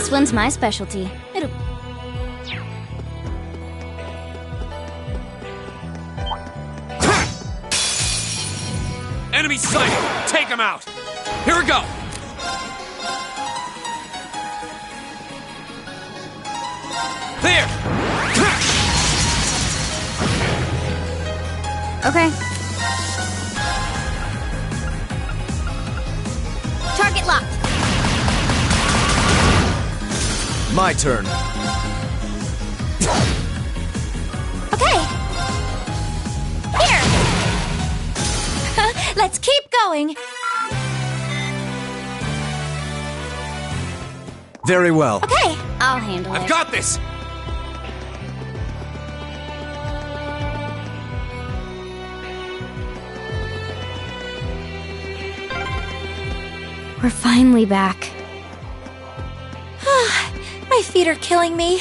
This one's my specialty. Enemy sighted! Take him out! Here we go! Clear! Okay. Target locked. My turn. Okay. Here. Let's keep going. Very well. Okay, I'll handle it. I've got this! We're finally back. My feet are killing me.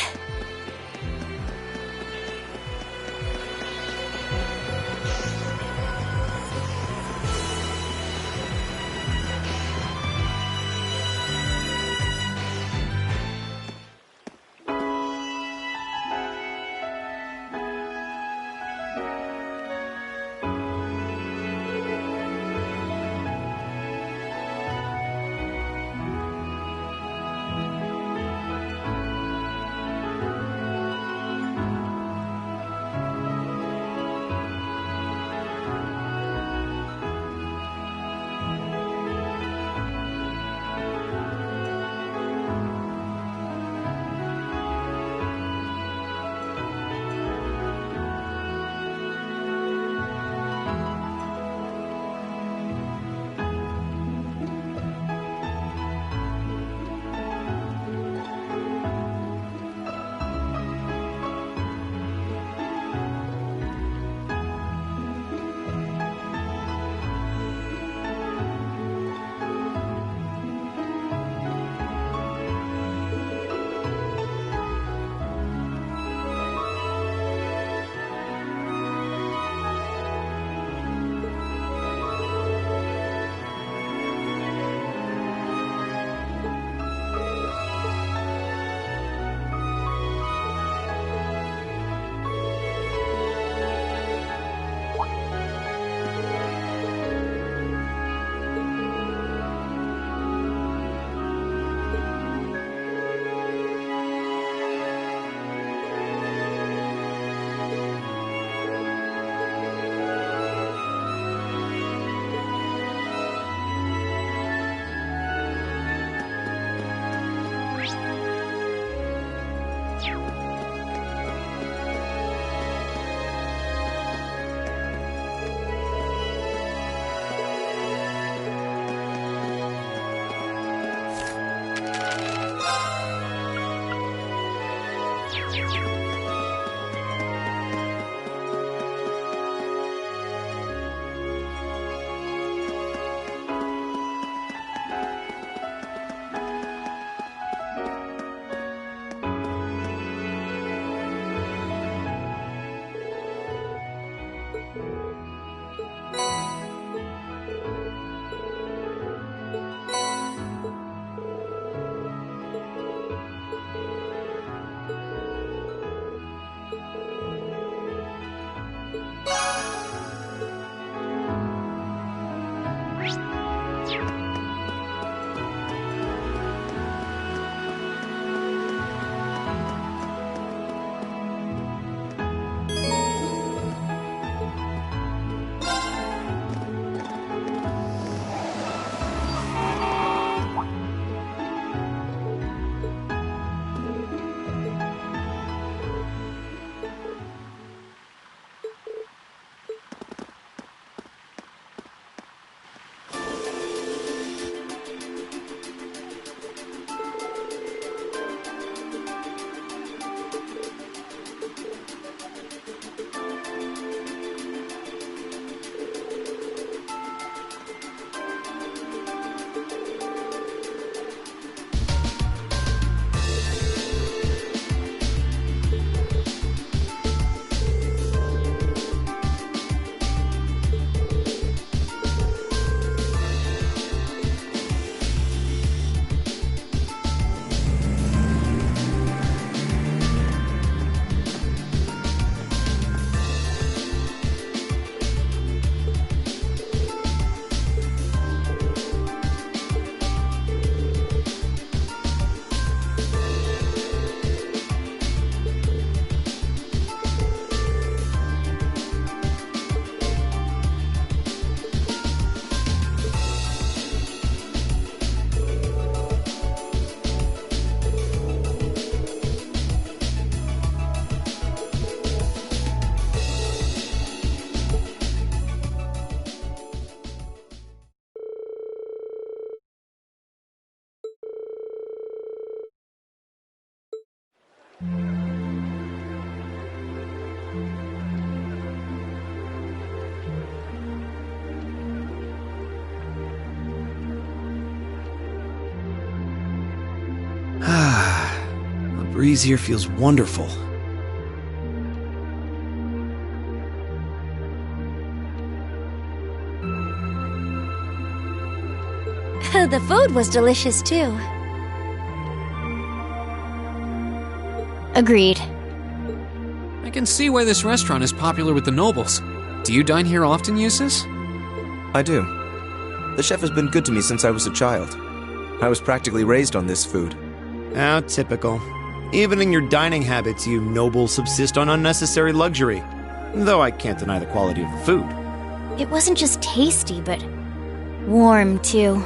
breeze here feels wonderful. The food was delicious too. Agreed. I can see why this restaurant is popular with the nobles. Do you dine here often, Eustace? I do. The chef has been good to me since I was a child. I was practically raised on this food. How typical. Even in your dining habits, you nobles subsist on unnecessary luxury. Though I can't deny the quality of the food. It wasn't just tasty, but warm too.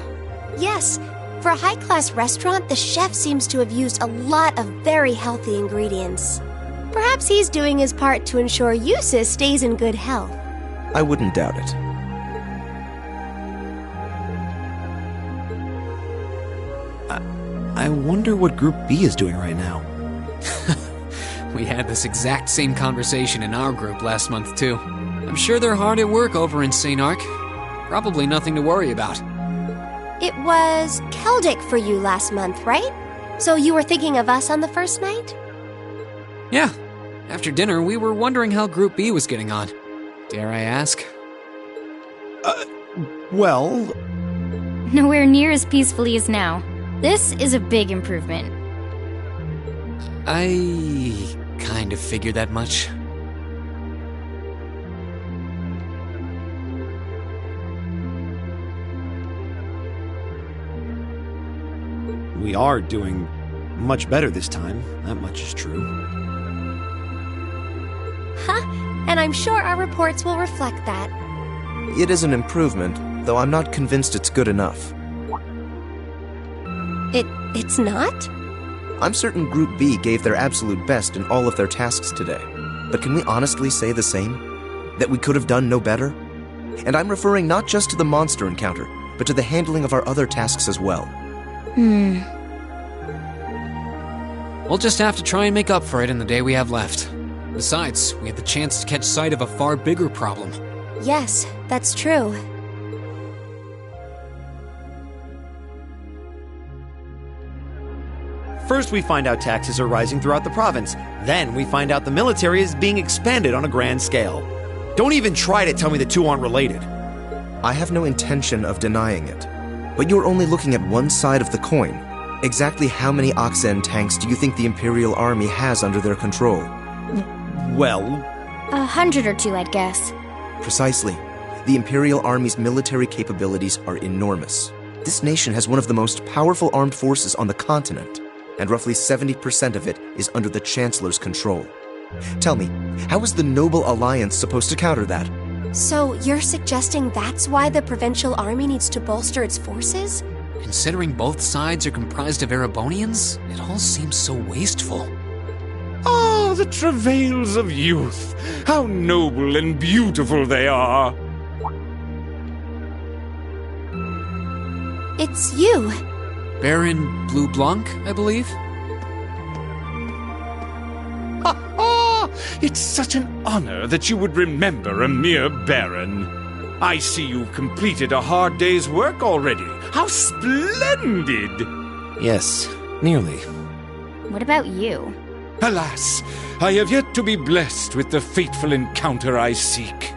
Yes, for a high-class restaurant, the chef seems to have used a lot of very healthy ingredients. Perhaps he's doing his part to ensure Eustace stays in good health. I wouldn't doubt it. I wonder what Group B is doing right now. We had this exact same conversation in our group last month, too. I'm sure they're hard at work over in St. Ark. Probably nothing to worry about. It was Celtic for you last month, right? So you were thinking of us on the first night? Yeah. After dinner, we were wondering how Group B was getting on. Dare I ask? Well, Nowhere near as peacefully as now. This is a big improvement. I kind of figured that much. we are doing much better this time. That much is true. Huh? And I'm sure our reports will reflect that. It is an improvement, though I'm not convinced it's good enough. It's not? I'm certain Group B gave their absolute best in all of their tasks today. But can we honestly say the same? That we could have done no better? And I'm referring not just to the monster encounter, but to the handling of our other tasks as well. We'll just have to try and make up for it in the day we have left. Besides, we have the chance to catch sight of a far bigger problem. Yes, that's true. First, we find out taxes are rising throughout the province. Then, we find out the military is being expanded on a grand scale. Don't even try to tell me the two aren't related. I have no intention of denying it. But you're only looking at one side of the coin. Exactly how many Oxen tanks do you think the Imperial Army has under their control? Well, 100 or 2, I'd guess. Precisely. The Imperial Army's military capabilities are enormous. This nation has one of the most powerful armed forces on the continent, and roughly 70% of it is under the Chancellor's control. Tell me, how is the Noble Alliance supposed to counter that? So you're suggesting that's why the Provincial Army needs to bolster its forces? Considering both sides are comprised of Erebonians, it all seems so wasteful. Ah, the travails of youth! How noble and beautiful they are! It's you. Baron Blue Blanc, I believe? It's such an honor that you would remember a mere baron. I see you've completed a hard day's work already. How splendid! yes, nearly. What about you? Alas, I have yet to be blessed with the fateful encounter I seek.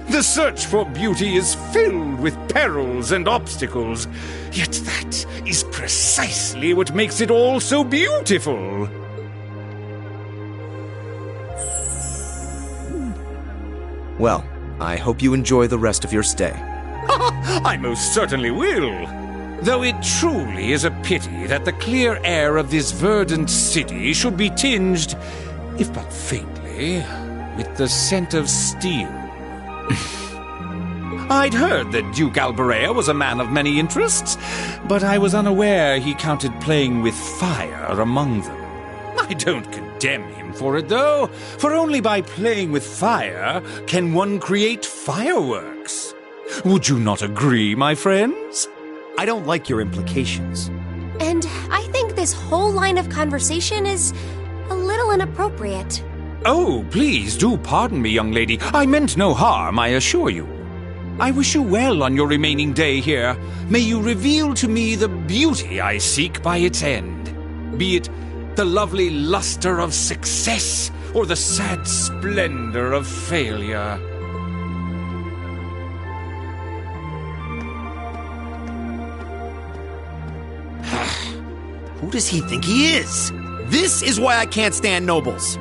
The search for beauty is filled with perils and obstacles, yet that is precisely what makes it all so beautiful. Well, I hope you enjoy the rest of your stay. I most certainly will. Though it truly is a pity that the clear air of this verdant city should be tinged, if but faintly, with the scent of steel. I'd heard that Duke Alberea was a man of many interests, but I was unaware he counted playing with fire among them. I don't condemn him for it, though, for only by playing with fire can one create fireworks. Would you not agree, my friends? I don't like your implications. And I think this whole line of conversation is a little inappropriate. Oh, please do pardon me, young lady. I meant no harm, I assure you. I wish you well on your remaining day here. May you reveal to me the beauty I seek by its end, be it The lovely luster of success, or the sad splendor of failure? Who does he think he is? This is why I can't stand nobles.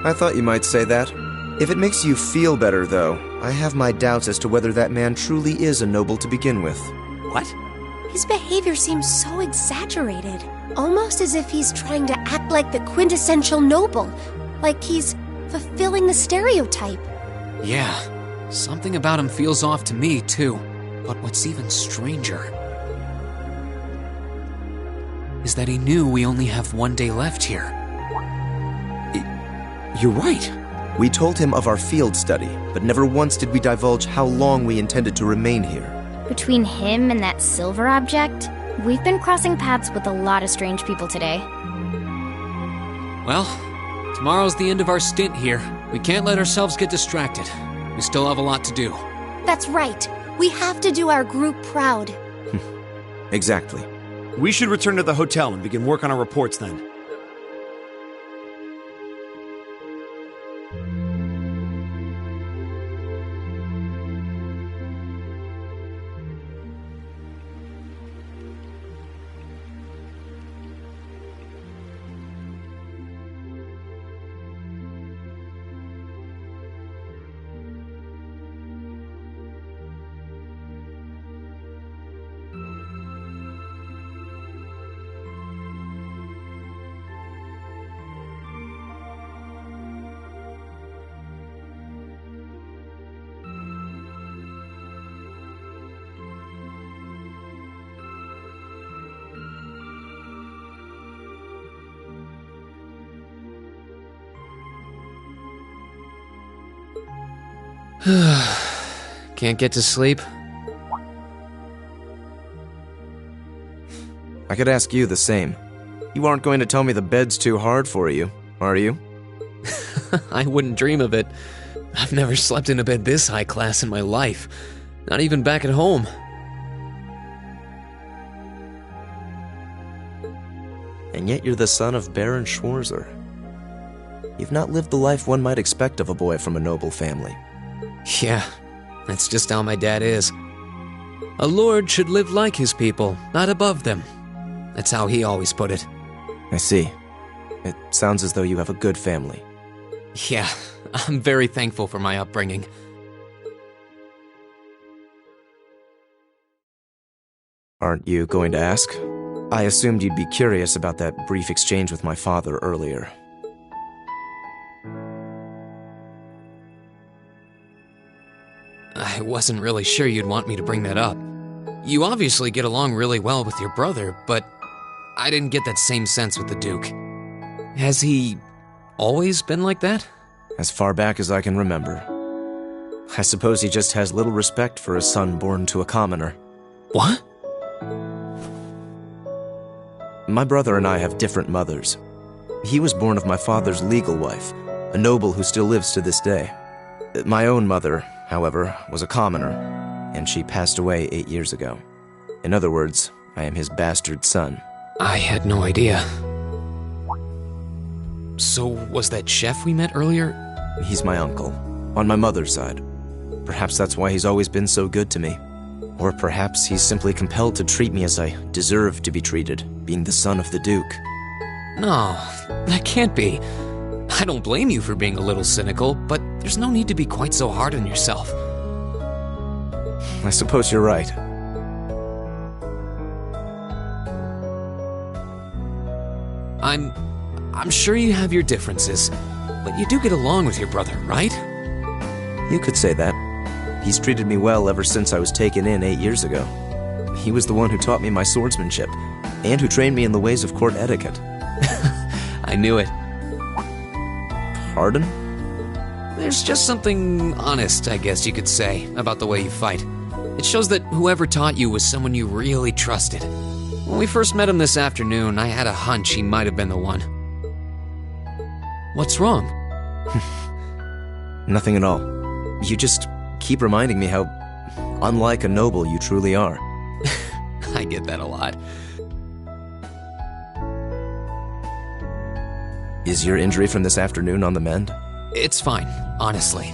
I thought you might say that. If it makes you feel better, though, I have my doubts as to whether that man truly is a noble to begin with. What? His behavior seems so exaggerated. Almost as if he's trying to act like the quintessential noble. Like he's fulfilling the stereotype. Yeah, something about him feels off to me, too. But what's even stranger is that he knew we only have one day left here. You're right. We told him of our field study, but never once did we divulge how long we intended to remain here. Between him and that silver object, we've been crossing paths with a lot of strange people today. Well, tomorrow's the end of our stint here. We can't let ourselves get distracted. We still have a lot to do. That's right. We have to do our group proud. Exactly. We should return to the hotel and begin work on our reports then. Can't get to sleep? I could ask you the same. You aren't going to tell me the bed's too hard for you, are you? I wouldn't dream of it. I've never slept in a bed this high class in my life. Not even back at home. And yet you're the son of Baron Schwarzer. You've not lived the life one might expect of a boy from a noble family. Yeah, that's just how my dad is. A lord should live like his people, not above them. That's how he always put it. I see. It sounds as though you have a good family. Yeah, I'm very thankful for my upbringing. Aren't you going to ask? I assumed you'd be curious about that brief exchange with my father earlier. I wasn't really sure you'd want me to bring that up. You obviously get along really well with your brother, but I didn't get that same sense with the Duke. Has he always been like that? As far back as I can remember. I suppose he just has little respect for a son born to a commoner. What? My brother and I have different mothers. He was born of my father's legal wife, a noble who still lives to this day. My own mother, however, was a commoner, and she passed away 8 years ago. In other words, I am his bastard son. I had no idea. So, was that chef we met earlier? He's my uncle, on my mother's side. Perhaps that's why he's always been so good to me. Or perhaps he's simply compelled to treat me as I deserve to be treated, being the son of the Duke. No, that can't be. I don't blame you for being a little cynical, but there's no need to be quite so hard on yourself. I suppose you're right. I'm sure you have your differences, but you do get along with your brother, right? You could say that. He's treated me well ever since I was taken in 8 years ago. He was the one who taught me my swordsmanship, and who trained me in the ways of court etiquette. I knew it. Pardon? There's just something honest, I guess you could say, about the way you fight. It shows that whoever taught you was someone you really trusted. When we first met him this afternoon, I had a hunch he might have been the one. What's wrong? Nothing at all. You just keep reminding me how unlike a noble you truly are. I get that a lot. Is your injury from this afternoon on the mend? It's fine, honestly.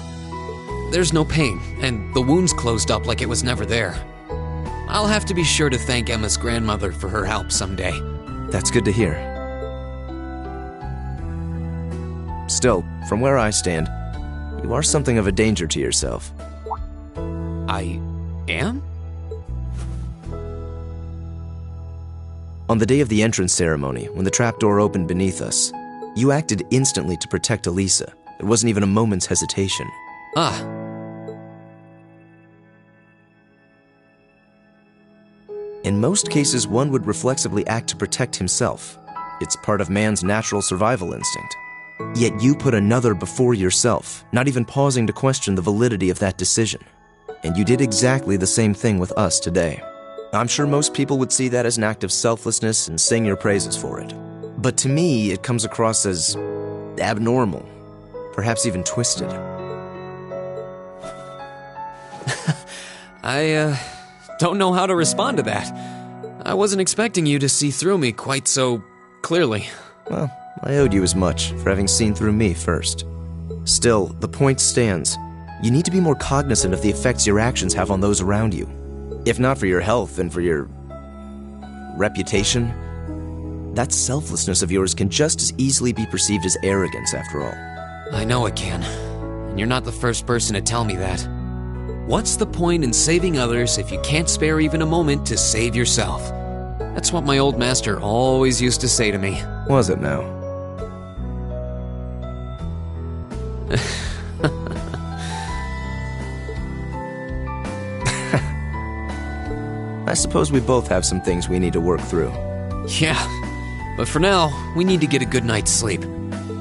There's no pain, and the wound's closed up like it was never there. I'll have to be sure to thank Emma's grandmother for her help someday. That's good to hear. Still, from where I stand, you are something of a danger to yourself. I am? On the day of the entrance ceremony, when the trapdoor opened beneath us, you acted instantly to protect Elisa. There wasn't even a moment's hesitation. Ah. In most cases, one would reflexively act to protect himself. It's part of man's natural survival instinct. Yet you put another before yourself, not even pausing to question the validity of that decision. And you did exactly the same thing with us today. I'm sure most people would see that as an act of selflessness and sing your praises for it. But to me, it comes across as abnormal, perhaps even twisted. I don't know how to respond to that. I wasn't expecting you to see through me quite so clearly. Well, I owed you as much for having seen through me first. Still, the point stands. You need to be more cognizant of the effects your actions have on those around you. If not for your health, then for your reputation. That selflessness of yours can just as easily be perceived as arrogance, after all. I know it can, and you're not the first person to tell me that. What's the point in saving others if you can't spare even a moment to save yourself? That's what my old master always used to say to me. Was it now? I suppose we both have some things we need to work through. Yeah, but for now, we need to get a good night's sleep.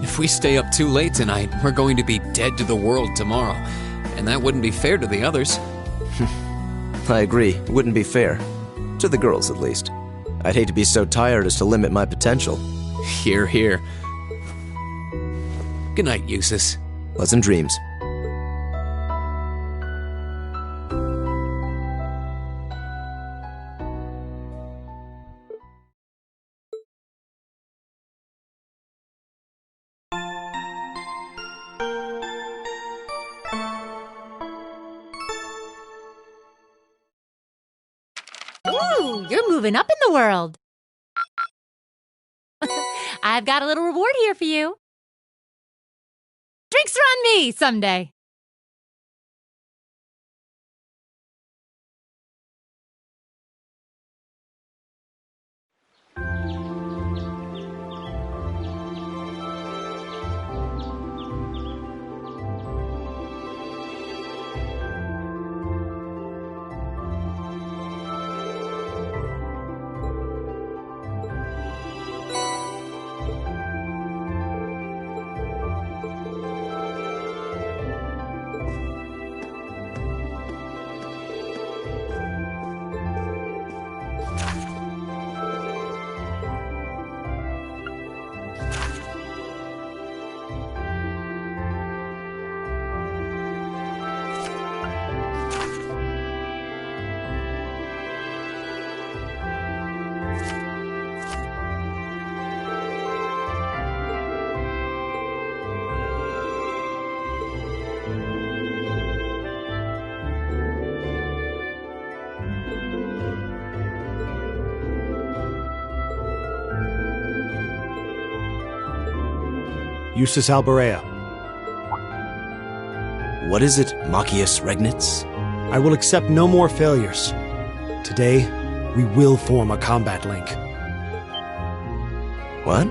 If we stay up too late tonight, we're going to be dead to the world tomorrow, and that wouldn't be fair to the others. I agree, it wouldn't be fair. To the girls, at least. I'd hate to be so tired as to limit my potential. Hear, hear. Good night, Eustace. Pleasant dreams. Ooh, you're moving up in the world. I've got a little reward here for you. Drinks are on me someday. Eustace Alberea. What is it, Machias Regnitz? I will accept no more failures. Today, we will form a combat link. What?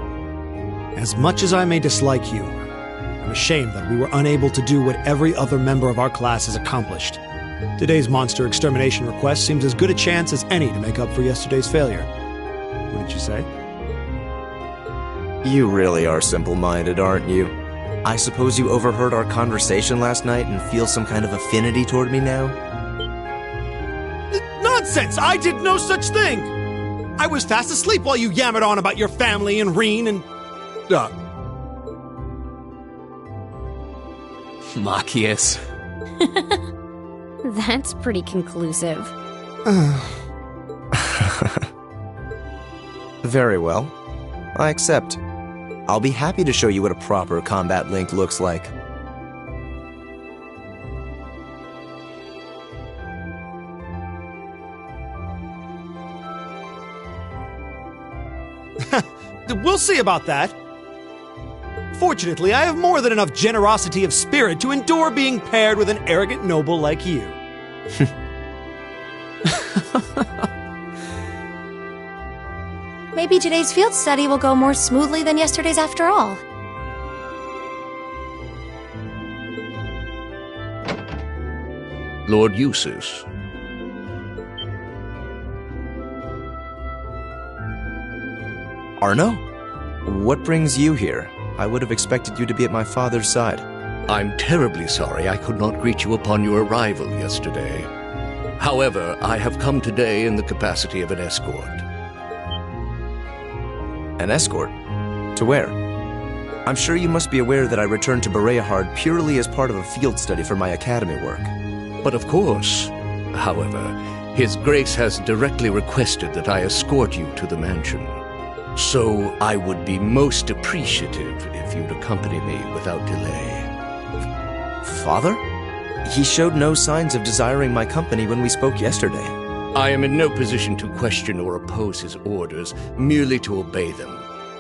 As much as I may dislike you, I'm ashamed that we were unable to do what every other member of our class has accomplished. Today's monster extermination request seems as good a chance as any to make up for yesterday's failure. Wouldn't you say? You really are simple-minded, aren't you? I suppose you overheard our conversation last night and feel some kind of affinity toward me now? Nonsense! I did no such thing! I was fast asleep while you yammered on about your family and Reen and... Machias. That's pretty conclusive. Very well. I accept. I'll be happy to show you what a proper combat link looks like. We'll see about that. Fortunately, I have more than enough generosity of spirit to endure being paired with an arrogant noble like you. Maybe today's field study will go more smoothly than yesterday's after all. Lord Eustace. Arno? What brings you here? I would have expected you to be at my father's side. I'm terribly sorry I could not greet you upon your arrival yesterday. However, I have come today in the capacity of an escort. An escort? To where? I'm sure you must be aware that I returned to Bereahard purely as part of a field study for my academy work. But of course, however, His Grace has directly requested that I escort you to the mansion. So I would be most appreciative if you'd accompany me without delay. Father? He showed no signs of desiring my company when we spoke yesterday. I am in no position to question or oppose his orders, merely to obey them.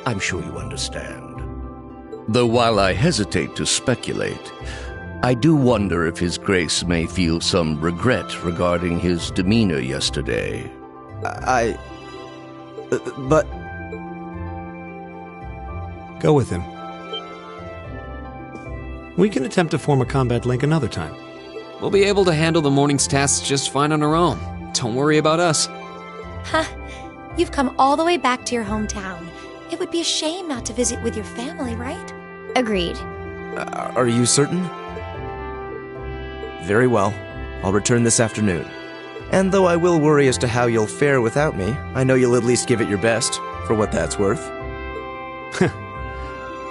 I'm sure you understand. Though while I hesitate to speculate, I do wonder if His Grace may feel some regret regarding his demeanor yesterday. But... Go with him. We can attempt to form a combat link another time. We'll be able to handle the morning's tasks just fine on our own. Don't worry about us. Huh. You've come all the way back to your hometown. It would be a shame not to visit with your family, right? Agreed. Are you certain? Very well. I'll return this afternoon. And though I will worry as to how you'll fare without me, I know you'll at least give it your best, for what that's worth.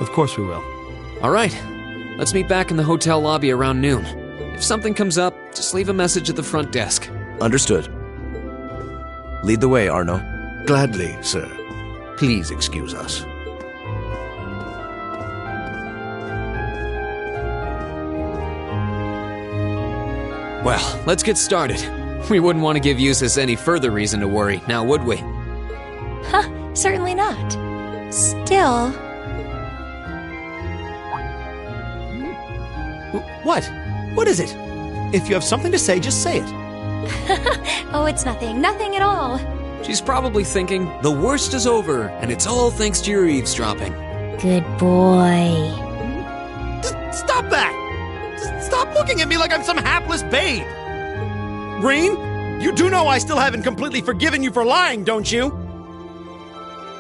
Of course we will. All right. Let's meet back in the hotel lobby around noon. If something comes up, just leave a message at the front desk. Understood. Lead the way, Arno. Gladly, sir. Please excuse us. Well, let's get started. We wouldn't want to give Eustace any further reason to worry, now would we? Huh, certainly not. Still... What? What is it? If you have something to say, just say it. Oh, it's nothing. Nothing at all. She's probably thinking, the worst is over, and it's all thanks to your eavesdropping. Good boy. Stop that! Stop looking at me like I'm some hapless babe! Rain, you do know I still haven't completely forgiven you for lying, don't you?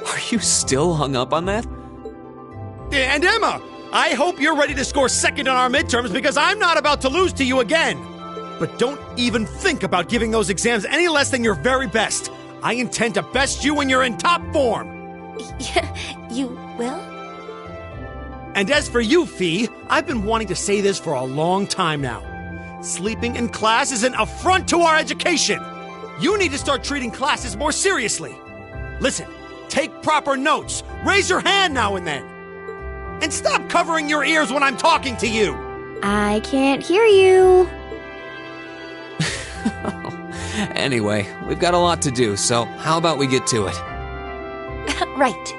Are you still hung up on that? And Emma, I hope you're ready to score second on our midterms because I'm not about to lose to you again. But don't even think about giving those exams any less than your very best. I intend to best you when you're in top form. You will? And as for you, Fee, I've been wanting to say this for a long time now. Sleeping in class is an affront to our education. You need to start treating classes more seriously. Listen, take proper notes. Raise your hand now and then. And stop covering your ears when I'm talking to you. I can't hear you. Anyway, we've got a lot to do, so how about we get to it? Right.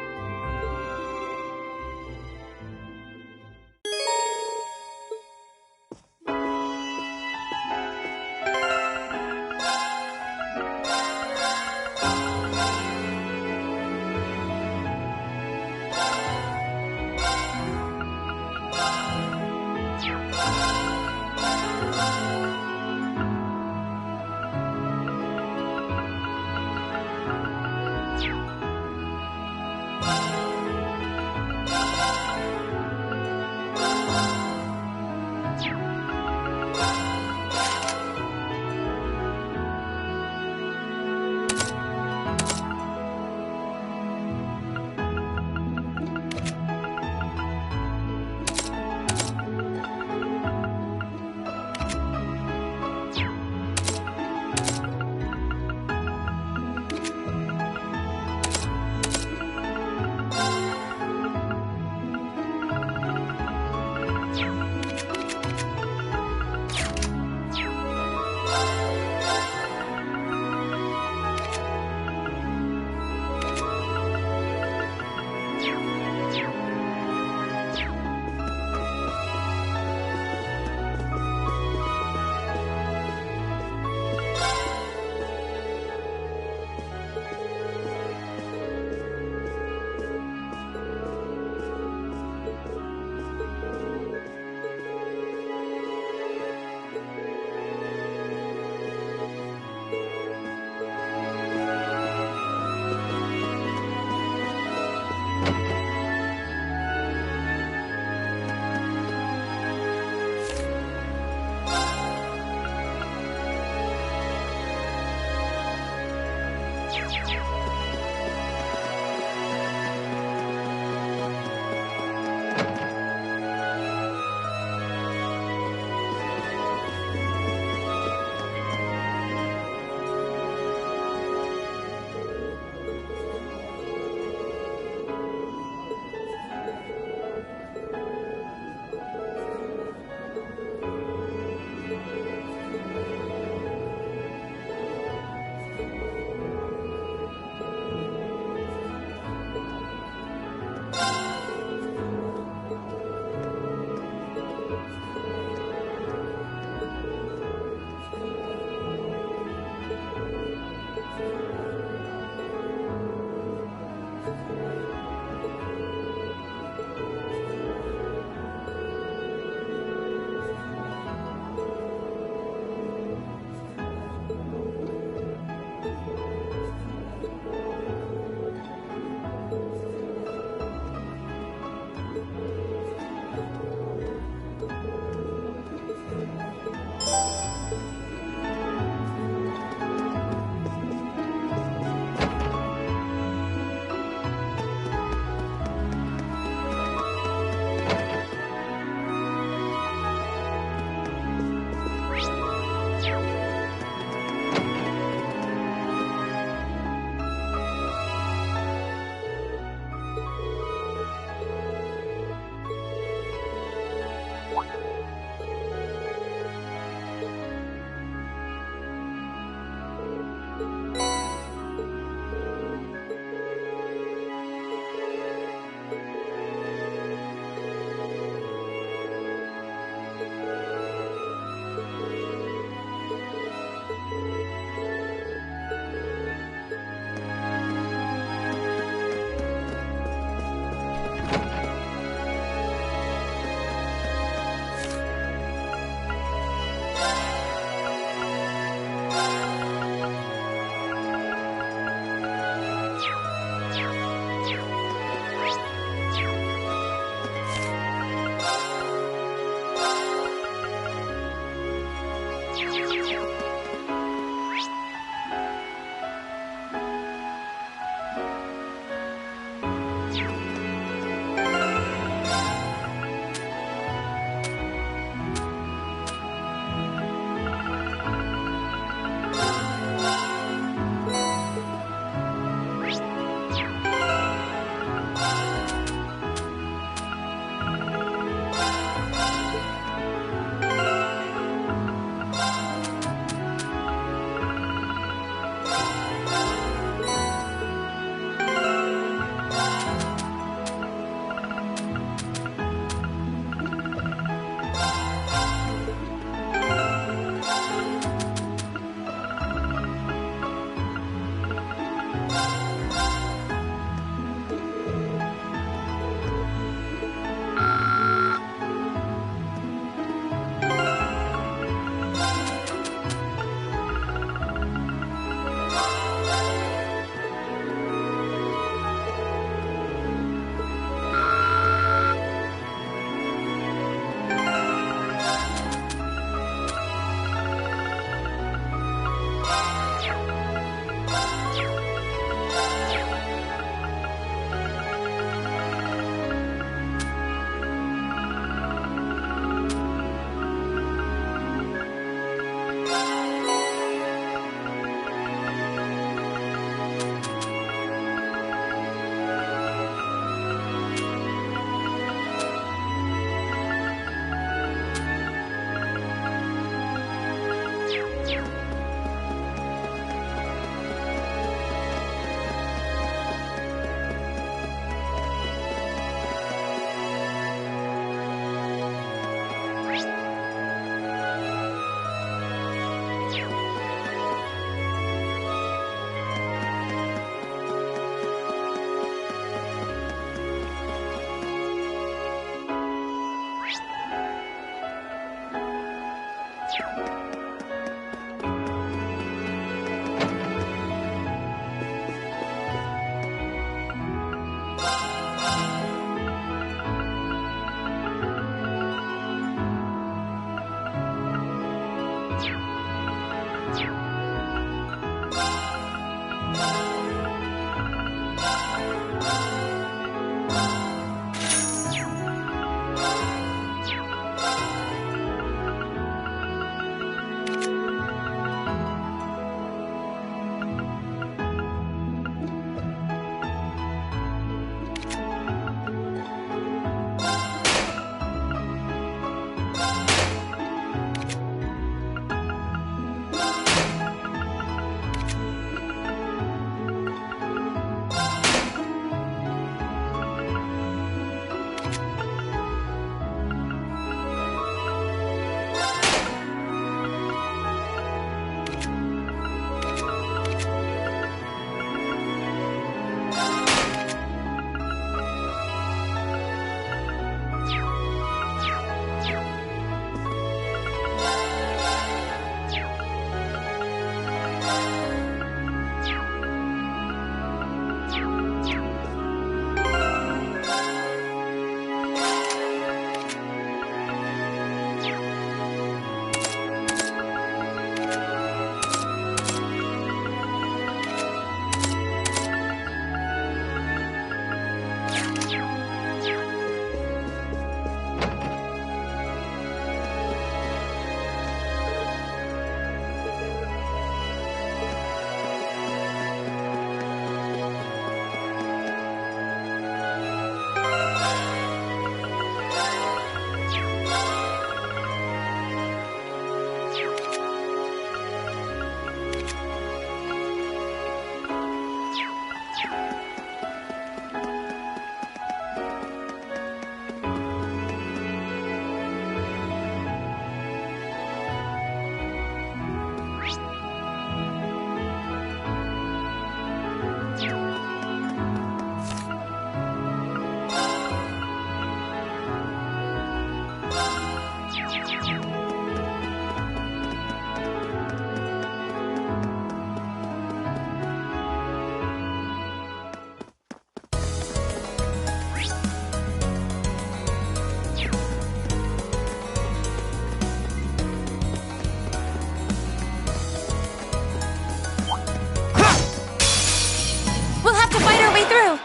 We'll have to fight our way through.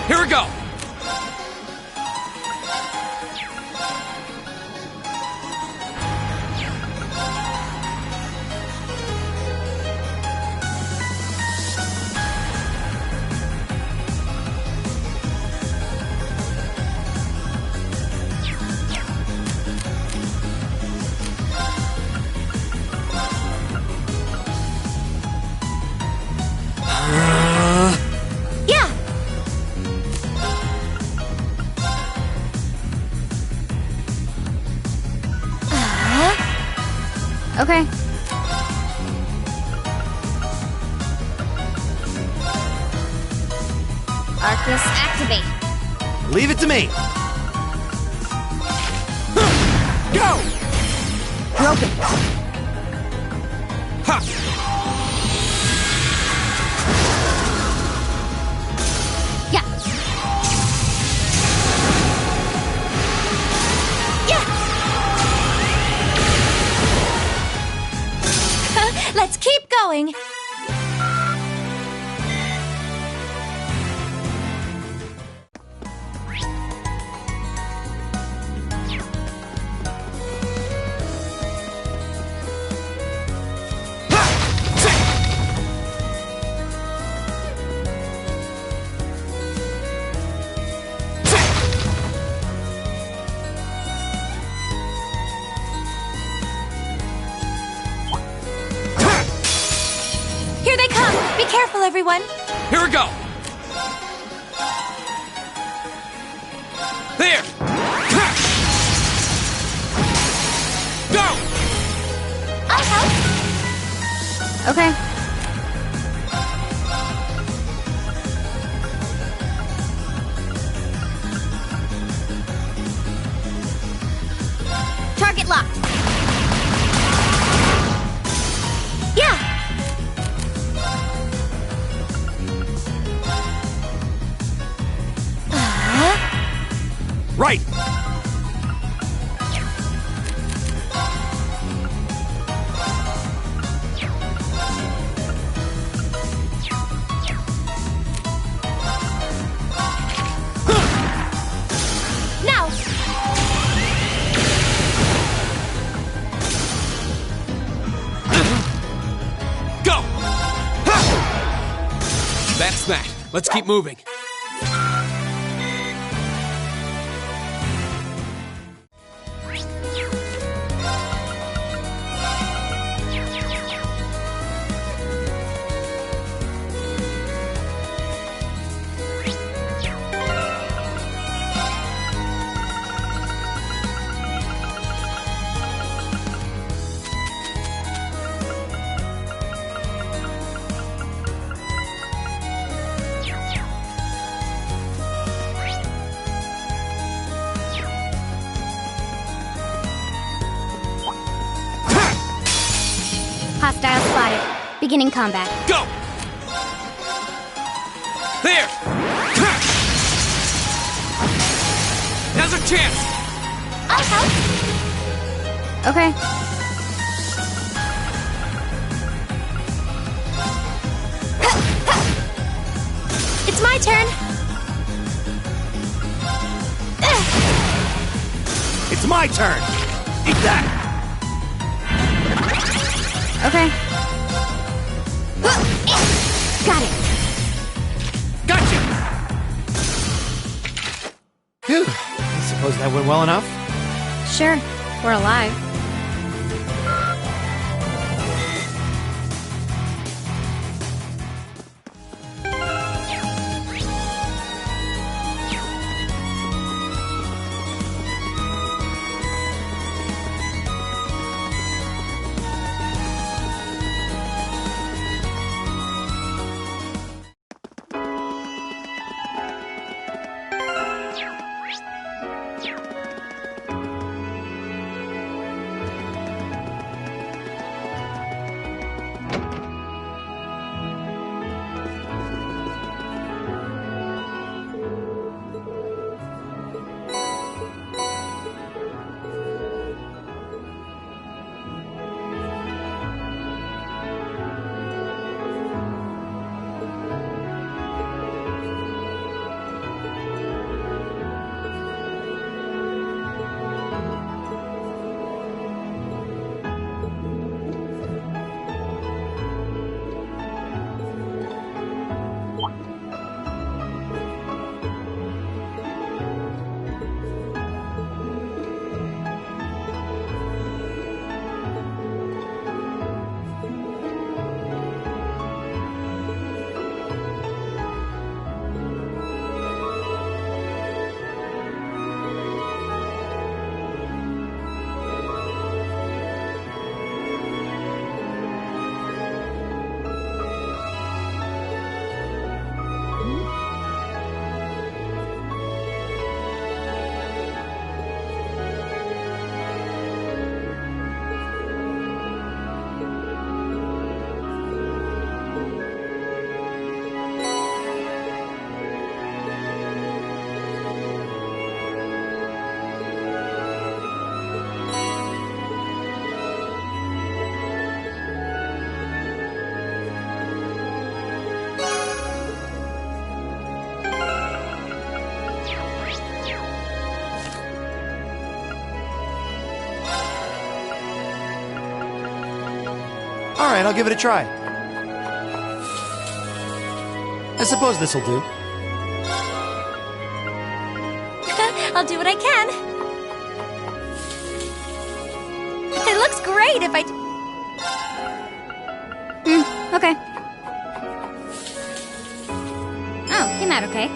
Here we go! Yeah! Okay. Arcus, activate. Leave it to me. Go! Broken. Yeah. Yeah! Let's keep going. Here they come. Be careful, everyone. Here we go! There! Go! I'll help. Okay. Target locked. Yeah! Right! Now! Go! That's that. Let's keep moving. Hostile spotted. Beginning combat. Go! There! Now's our chance! I'll help. Okay. It's my turn. It's my turn! Eat that! Okay. Got it. Gotcha! Phew. I suppose that went well enough. Sure. We're alive. Alright, I'll give it a try. I suppose this'll do. I'll do what I can. It looks great if I... Okay. Oh, came out okay.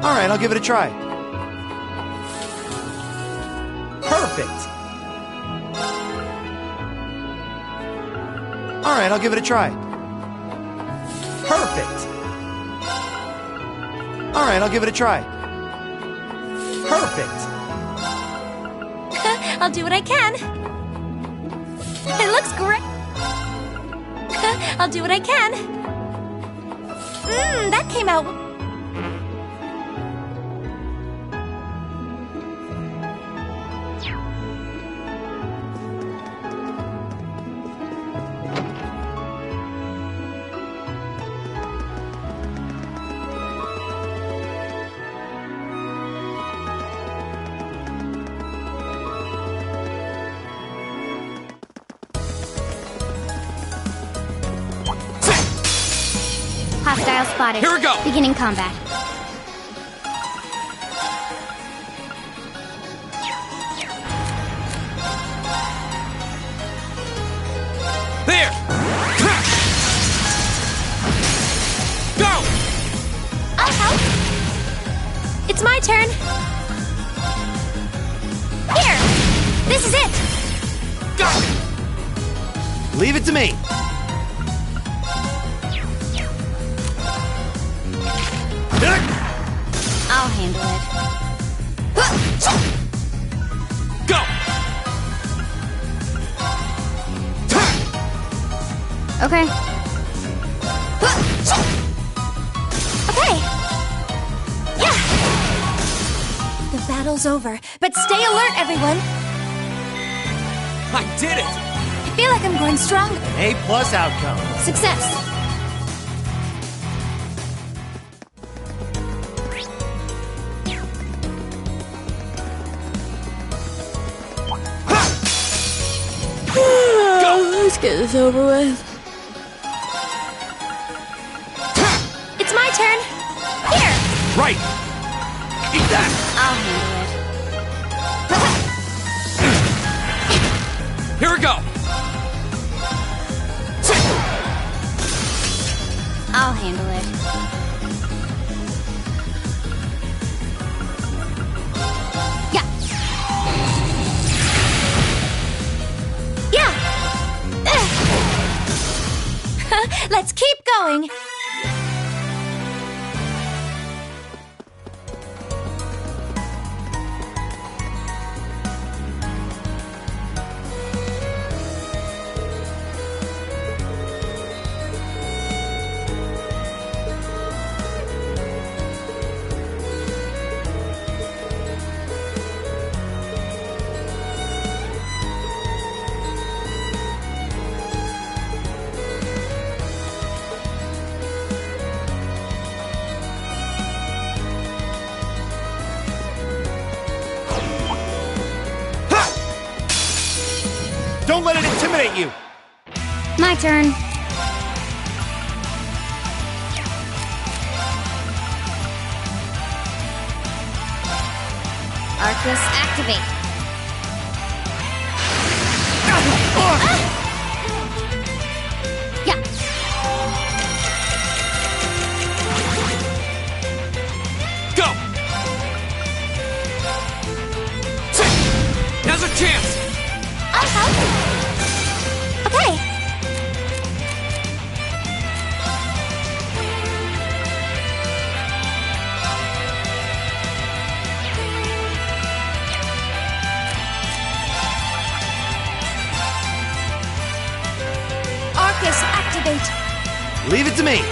Alright, I'll give it a try. Perfect! Alright, I'll give it a try. Perfect! Alright, I'll give it a try. Perfect! I'll do what I can. It looks great. I'll do what I can. That came out... Hostile spotted. Here we go. Beginning combat. There! Go! I'll help. It's my turn. Here! This is it! Go! Leave it to me! I'll handle it. Go! Okay. Okay! Yeah! The battle's over, but stay alert, everyone! I did it! I feel like I'm growing stronger. A+ outcome. Success! Let's get this over with. It's my turn! Here! Right! Eat that! I'll handle it. Here we go! I'll handle it. Yeah. Yeah! Let's keep going! Don't let it intimidate you! My turn. Arcus activate. Yeah. Go! Now's our chance! I'll help. Okay. Arcus activate. Leave it to me!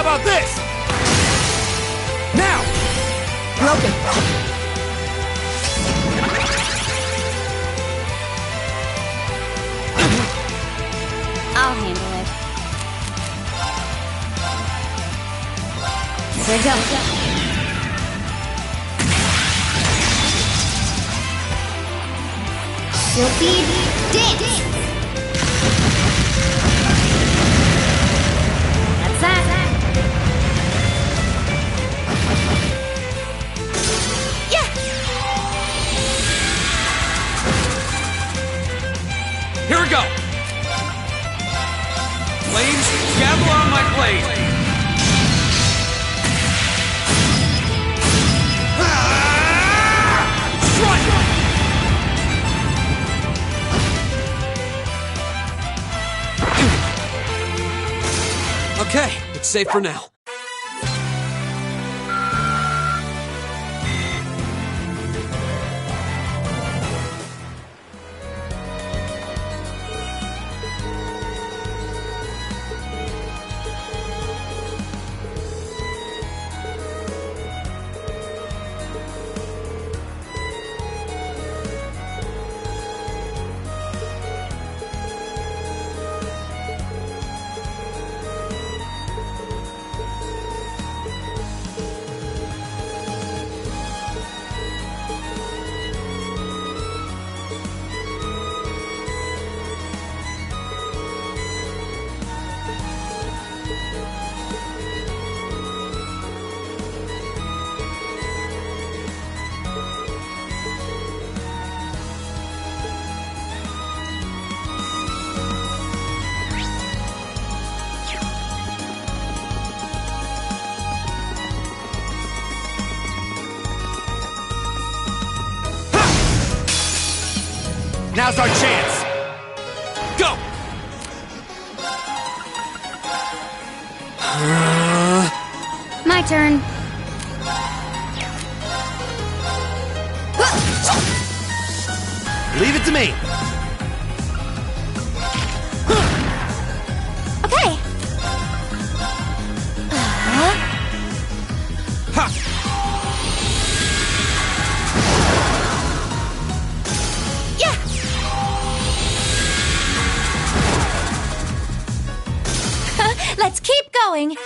How about this? Now! Broken. I'll handle it. Here we go. Silky dance. That's that. Yeah! Here we go! Flames, gather on my blade! Strike! Okay, it's safe for now. Now's our chance! Go! My turn. Leave it to me! Okay. Yeah! Let's keep going.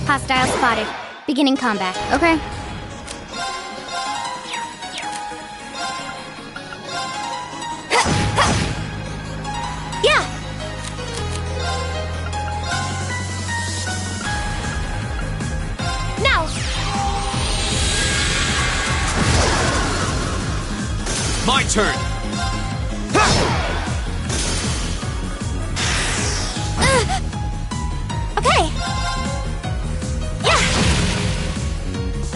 Hostile spotted. Beginning combat. Okay. Yeah! Now! My turn! Okay! Yeah!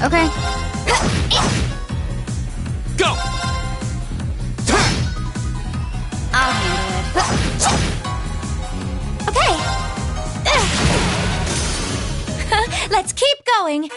Okay. Go! I'll handle it. Okay! Let's keep going!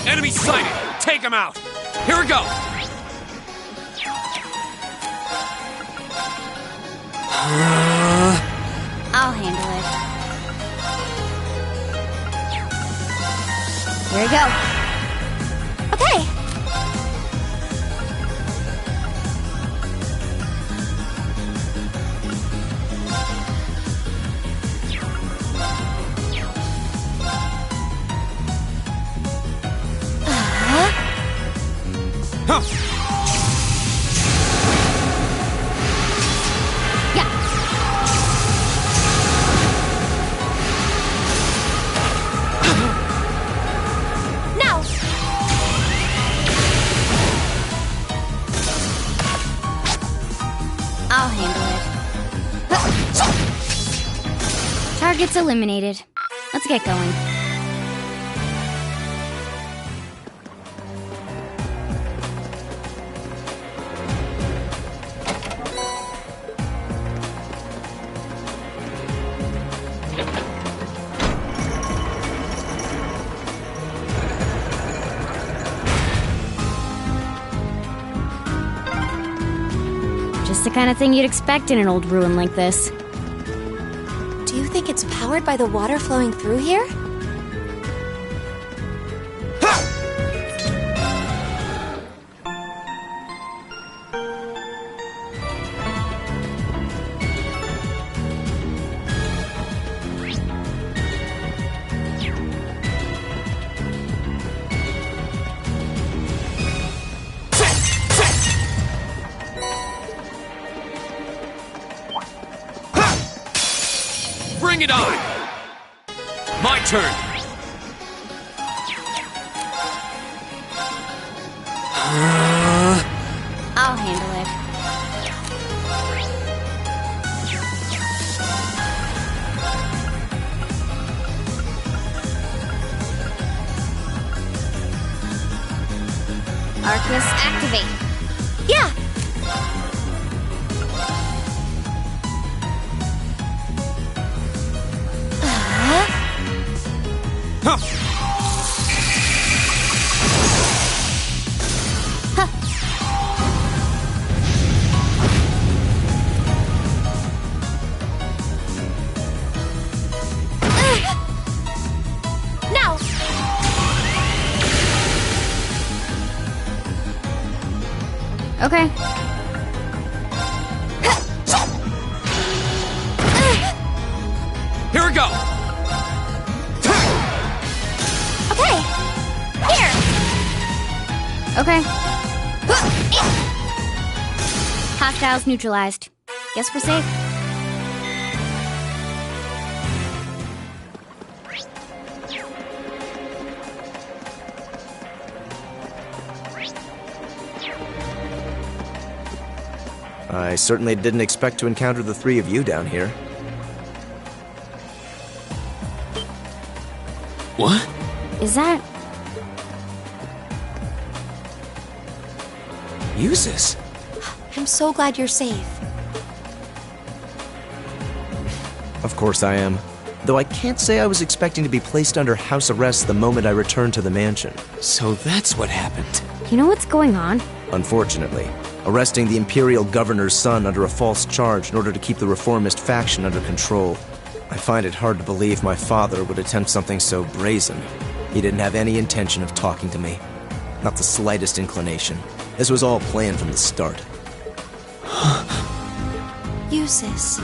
Enemy sighted! Take him out! Here we go! I'll handle it. Here we go. Okay! Huh. Yeah. Now! I'll handle it. Target's eliminated. Let's get going. Just the kind of thing you'd expect in an old ruin like this. Do you think it's powered by the water flowing through here? Bring it on! My turn! I'll handle it. Arcus, activate. Yeah! Huh. Okay. Here we go! Okay. Here. Okay. Hostiles neutralized. Guess we're safe. I certainly didn't expect to encounter the three of you down here. What? Is that... Eustace? I'm so glad you're safe. Of course I am. Though I can't say I was expecting to be placed under house arrest the moment I returned to the mansion. So that's what happened. You know what's going on? Unfortunately, arresting the Imperial Governor's son under a false charge in order to keep the reformist faction under control. I find it hard to believe my father would attempt something so brazen. He didn't have any intention of talking to me. Not the slightest inclination. This was all planned from the start. Eustace.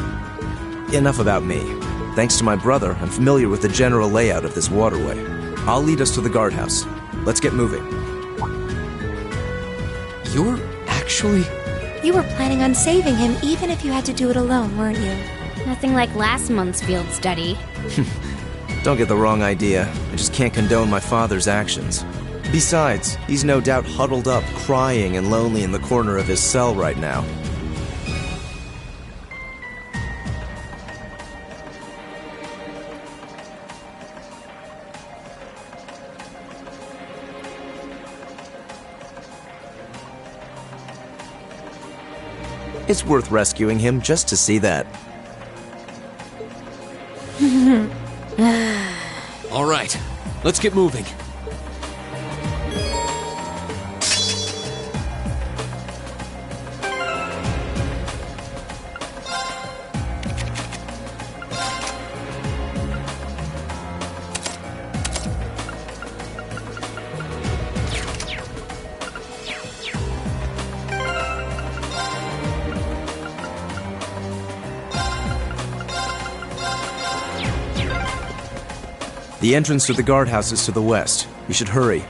Enough about me. Thanks to my brother, I'm familiar with the general layout of this waterway. I'll lead us to the guardhouse. Let's get moving. You're actually... You were planning on saving him even if you had to do it alone, weren't you? Nothing like last month's field study. Don't get the wrong idea. I just can't condone my father's actions. Besides, he's no doubt huddled up, crying and lonely in the corner of his cell right now. It's worth rescuing him just to see that. All right, let's get moving. The entrance to the guardhouse is to the west. We should hurry.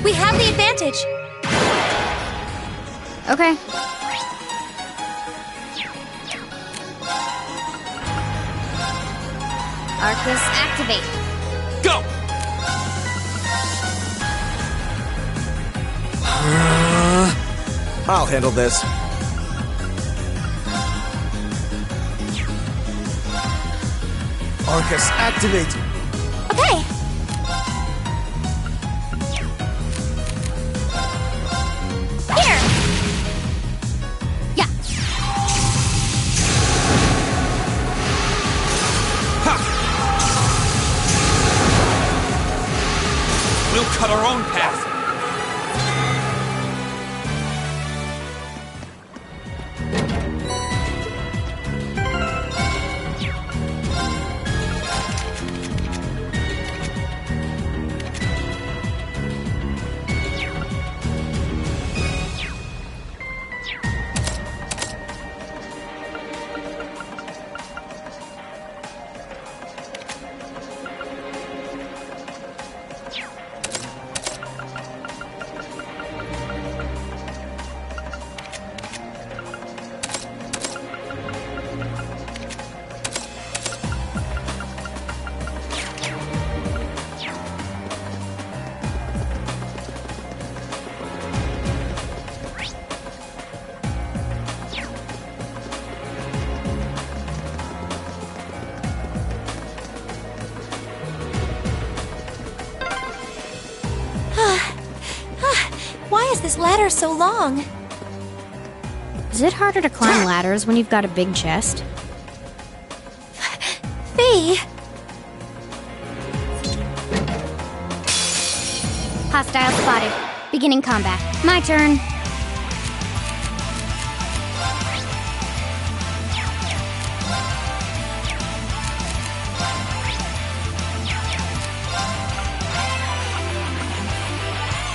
We have the advantage. Okay. Arcus, activate. Go! I'll handle this. Arcus, activate! Okay. Here. Yeah. We'll cut our own path. Why is this ladder so long? Is it harder to climb ladders when you've got a big chest? be. Hostile spotted. Beginning combat. My turn.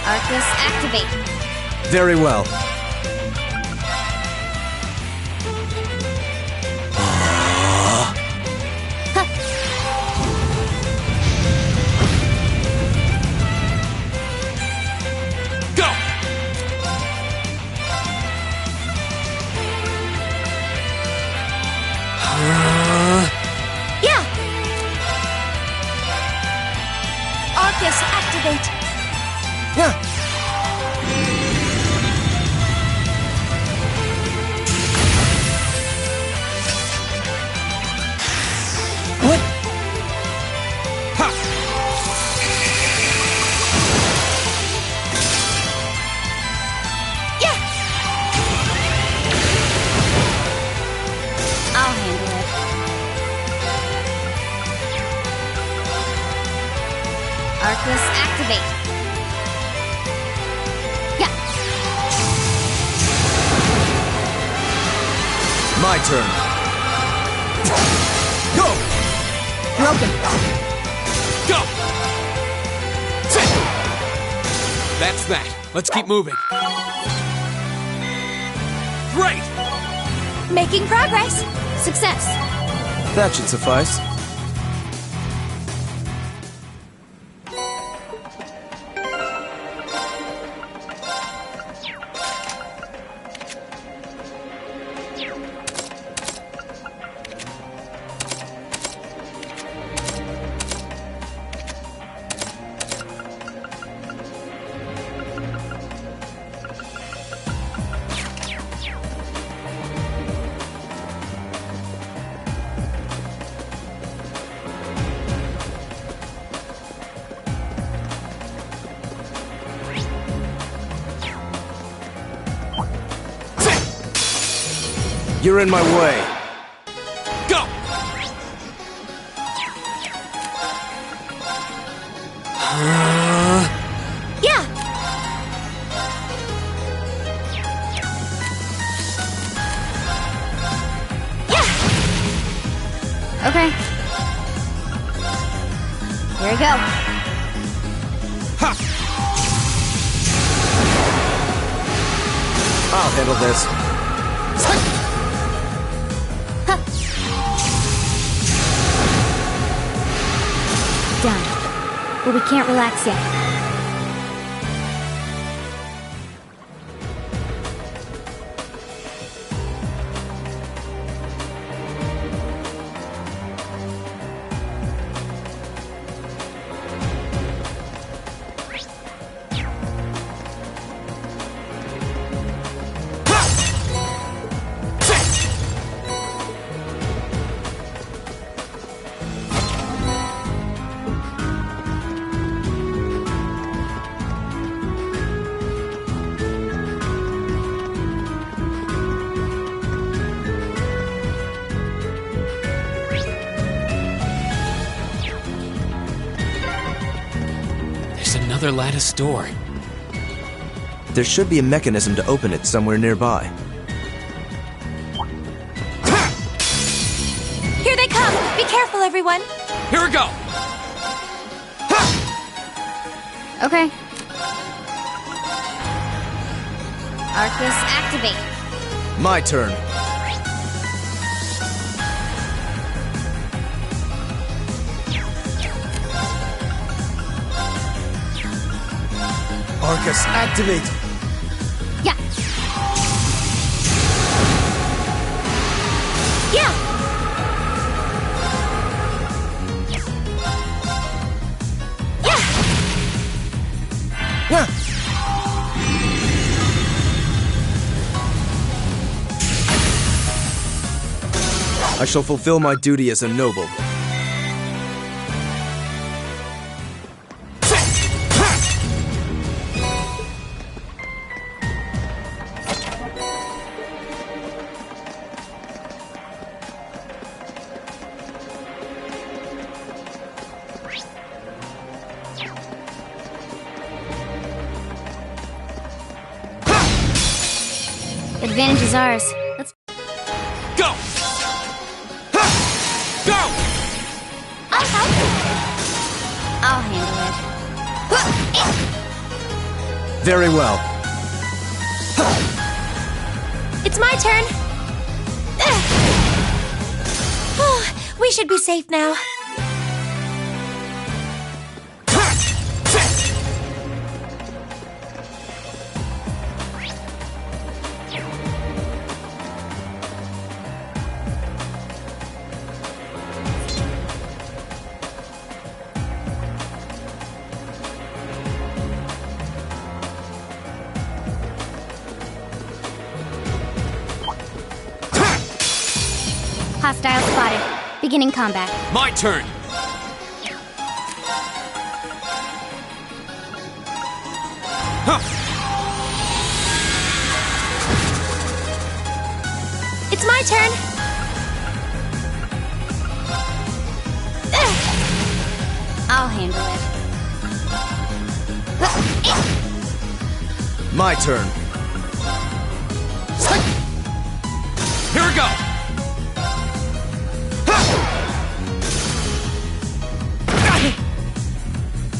Arcus, activate. Very well. Arcus, activate. Yeah. What? Ha! Yeah. I'll handle it. Arcus, activate. Yeah. My turn. Go! Broken. Go! That's that. Let's keep moving. Great! Making progress. Success. That should suffice. You're in my way. Go! Yeah. Okay. Here we go. Ha! I'll handle this. Done. But we can't relax yet. Another lattice door. There should be a mechanism to open it somewhere nearby. Here they come. Be careful, everyone. Here we go! Okay. Arcus, activate. My turn. Arcus, activate! Yeah. Yeah. Yeah. I shall fulfill my duty as a noble. Advantage is ours. Let's Go! Ha! Go! I'll help. I'll handle it. Very well. It's my turn. We should be safe now. Hostile spotted. Beginning combat. My turn! It's my turn. I'll handle it. My turn. Here we go!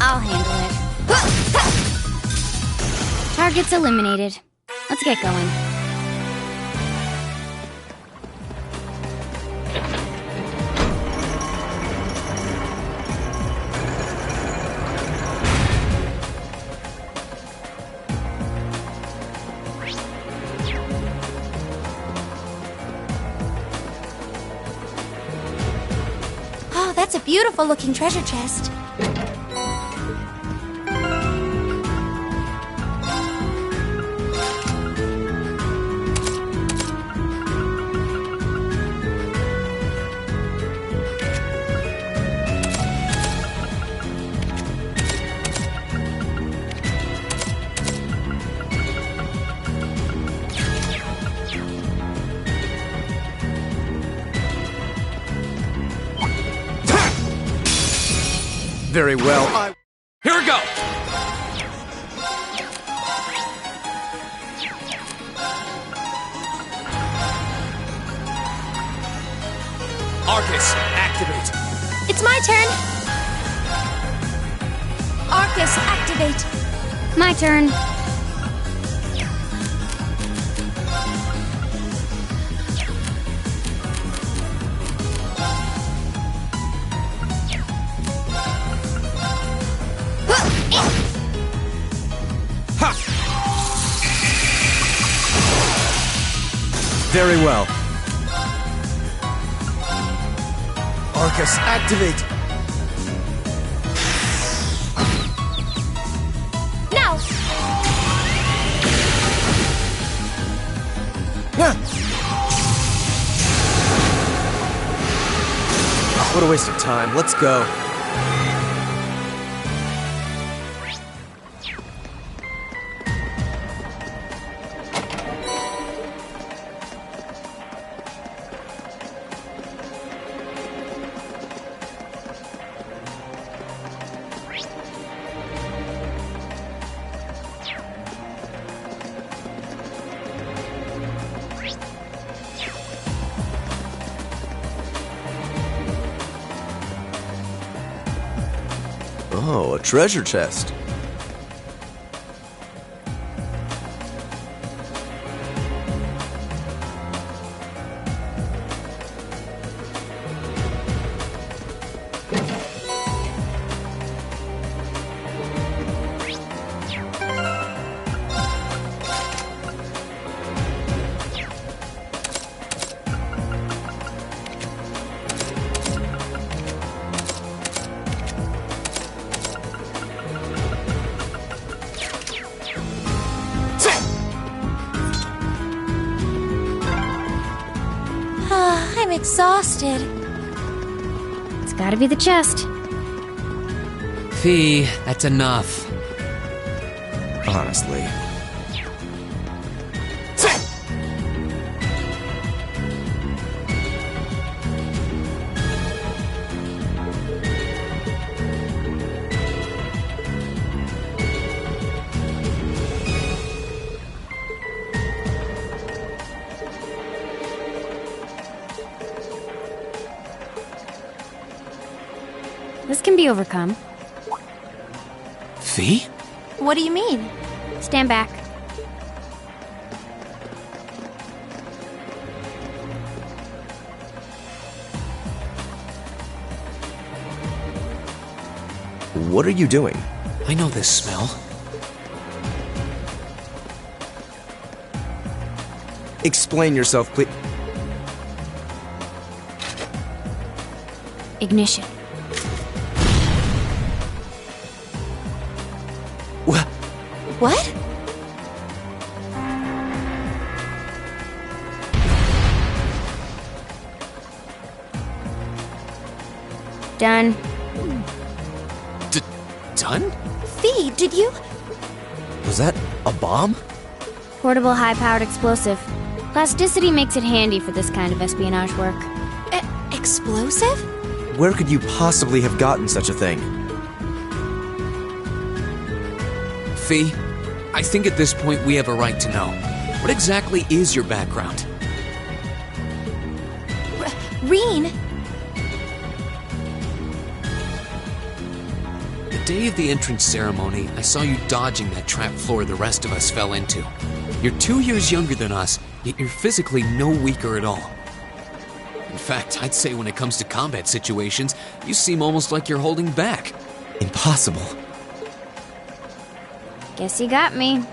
I'll handle it. Target's eliminated. Let's get going. Oh, that's a beautiful looking treasure chest. Very well. Here we go! Arcus, activate! It's my turn. Arcus, activate. My turn. Very well. Arcus, activate! Now. What a waste of time. Let's go. Oh, a treasure chest. I'm exhausted. It's gotta be the chest. Fee, that's enough. Honestly. can be overcome. Fee? What do you mean? Stand back. What are you doing? I know this smell. Explain yourself, please. Ignition. What? Done. Done? Fee, did you? Was that a bomb? Portable high-powered explosive. Plasticity makes it handy for this kind of espionage work. Explosive? Where could you possibly have gotten such a thing? Fee, I think at this point we have a right to know. What exactly is your background? Rean? The day of the entrance ceremony, I saw you dodging that trap floor the rest of us fell into. You're 2 years younger than us, yet you're physically no weaker at all. In fact, I'd say when it comes to combat situations, you seem almost like you're holding back. Impossible. Guess you got me.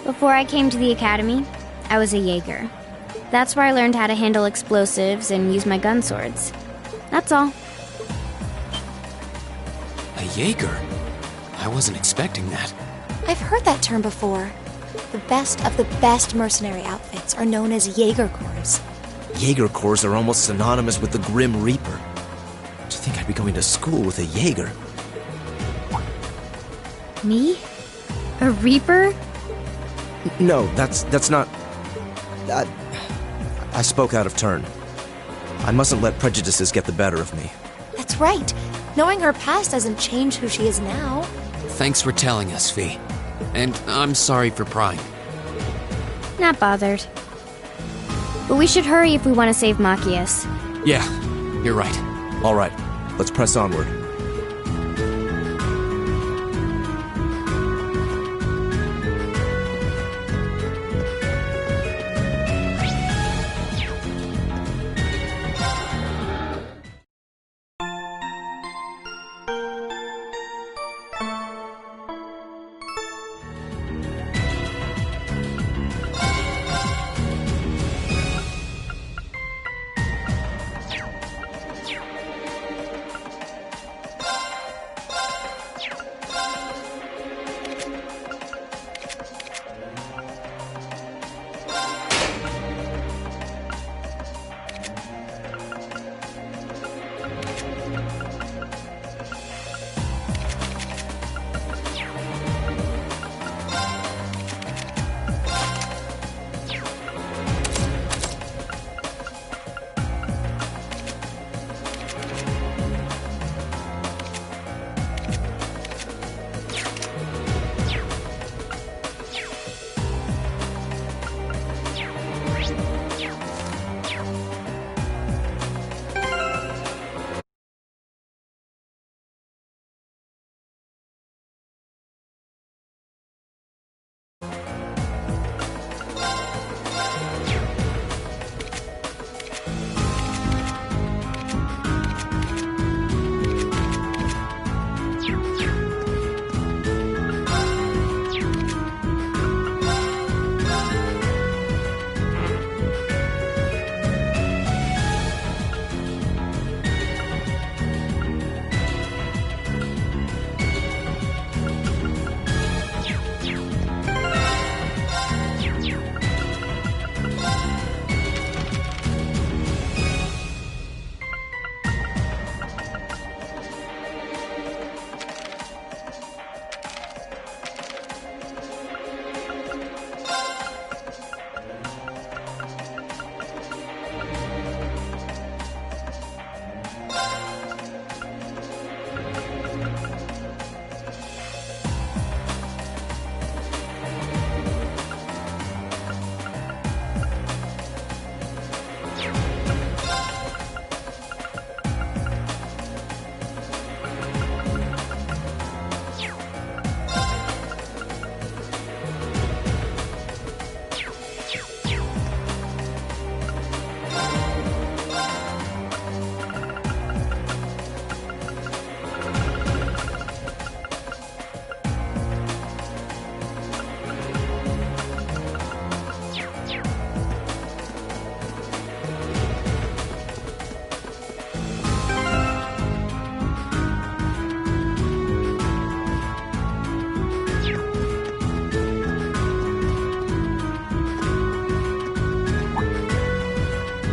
Before I came to the academy, I was a Jaeger. That's where I learned how to handle explosives and use my gun swords. That's all. A Jaeger? I wasn't expecting that. I've heard that term before. The best of the best mercenary outfits are known as Jaeger Corps. Jaeger Corps are almost synonymous with the Grim Reaper. Do you think I'd be going to school with a Jaeger? Me? A Reaper? No, that's not... I spoke out of turn. I mustn't let prejudices get the better of me. That's right. Knowing her past doesn't change who she is now. Thanks for telling us, Fee. And I'm sorry for prying. Not bothered. But we should hurry if we want to save Machias. Yeah, you're right. All right, let's press onward.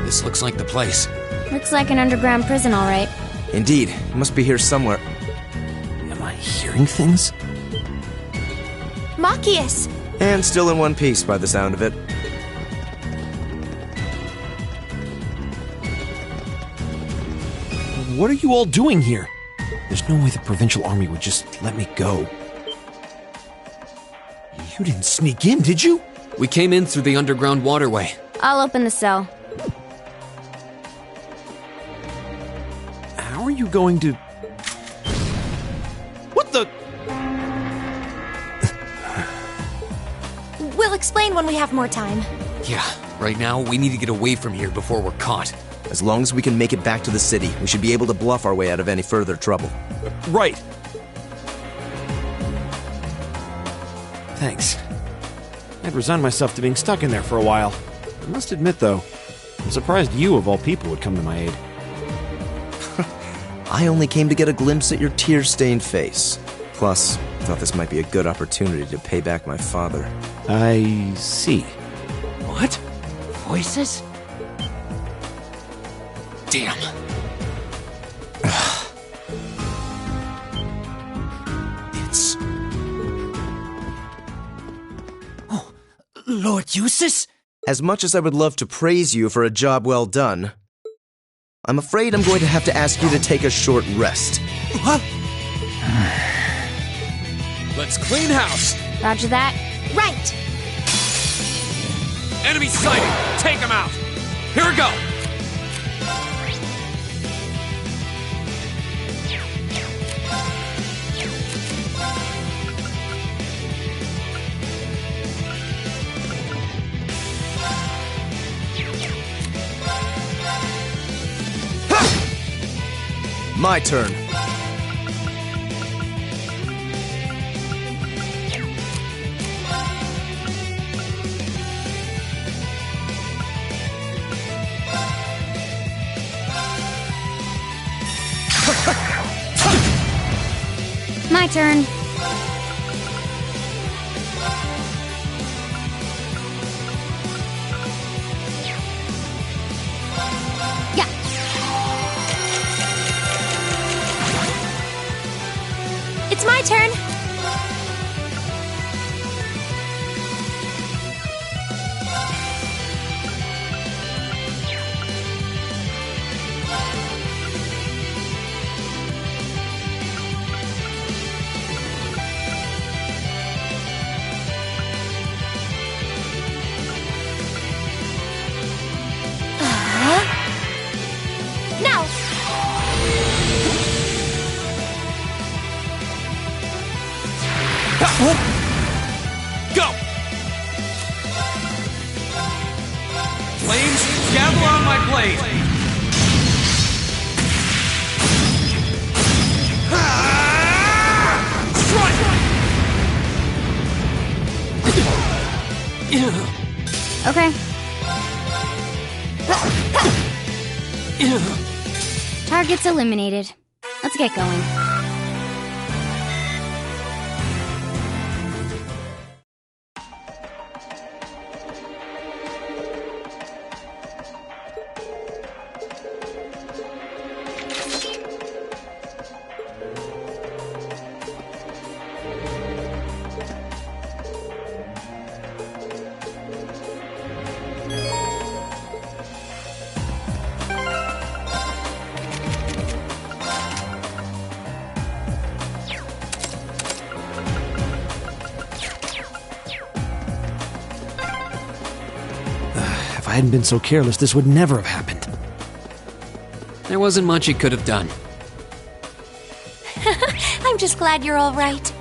This looks like the place. Looks like an underground prison, all right. Indeed, it must be here somewhere. Am I hearing things? Machias! And still in one piece by the sound of it. What are you all doing here? There's no way the Provincial Army would just let me go. You didn't sneak in, did you? We came in through the underground waterway. I'll open the cell. How are you going to... What the... We'll explain when we have more time. Yeah, right now we need to get away from here before we're caught. As long as we can make it back to the city, we should be able to bluff our way out of any further trouble. Right. Thanks. I'd resigned myself to being stuck in there for a while. I must admit, though, I'm surprised you, of all people, would come to my aid. I only came to get a glimpse at your tear-stained face. Plus, I thought this might be a good opportunity to pay back my father. I see. What? Voices? Damn. It's... Oh, Lord Eustace? As much as I would love to praise you for a job well done, I'm afraid I'm going to have to ask you to take a short rest. What? Let's clean house. Roger that. Right! Enemy sighted. Take them out. Here we go. My turn. My turn. Yeah. It's my turn! Now! Go! Flames, gather on my blade! Okay. Target's eliminated. Let's get going. If I hadn't been so careless, this would never have happened. There wasn't much he could have done. I'm just glad you're all right.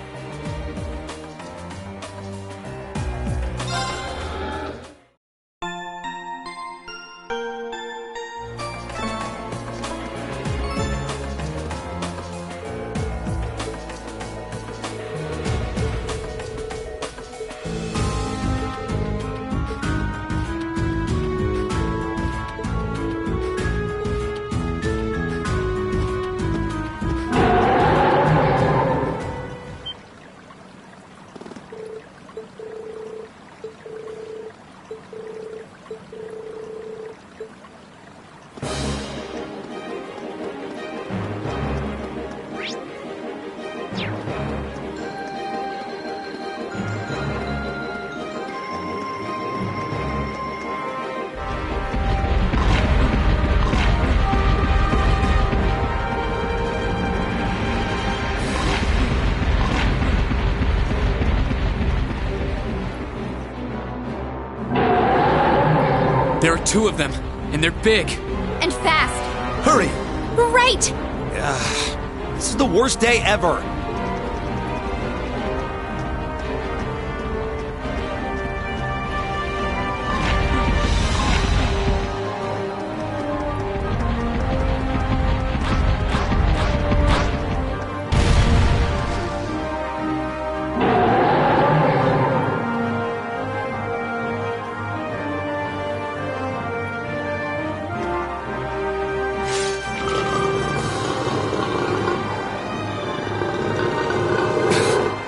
There are 2 of them, and they're big. And fast. Hurry! Right! This is the worst day ever.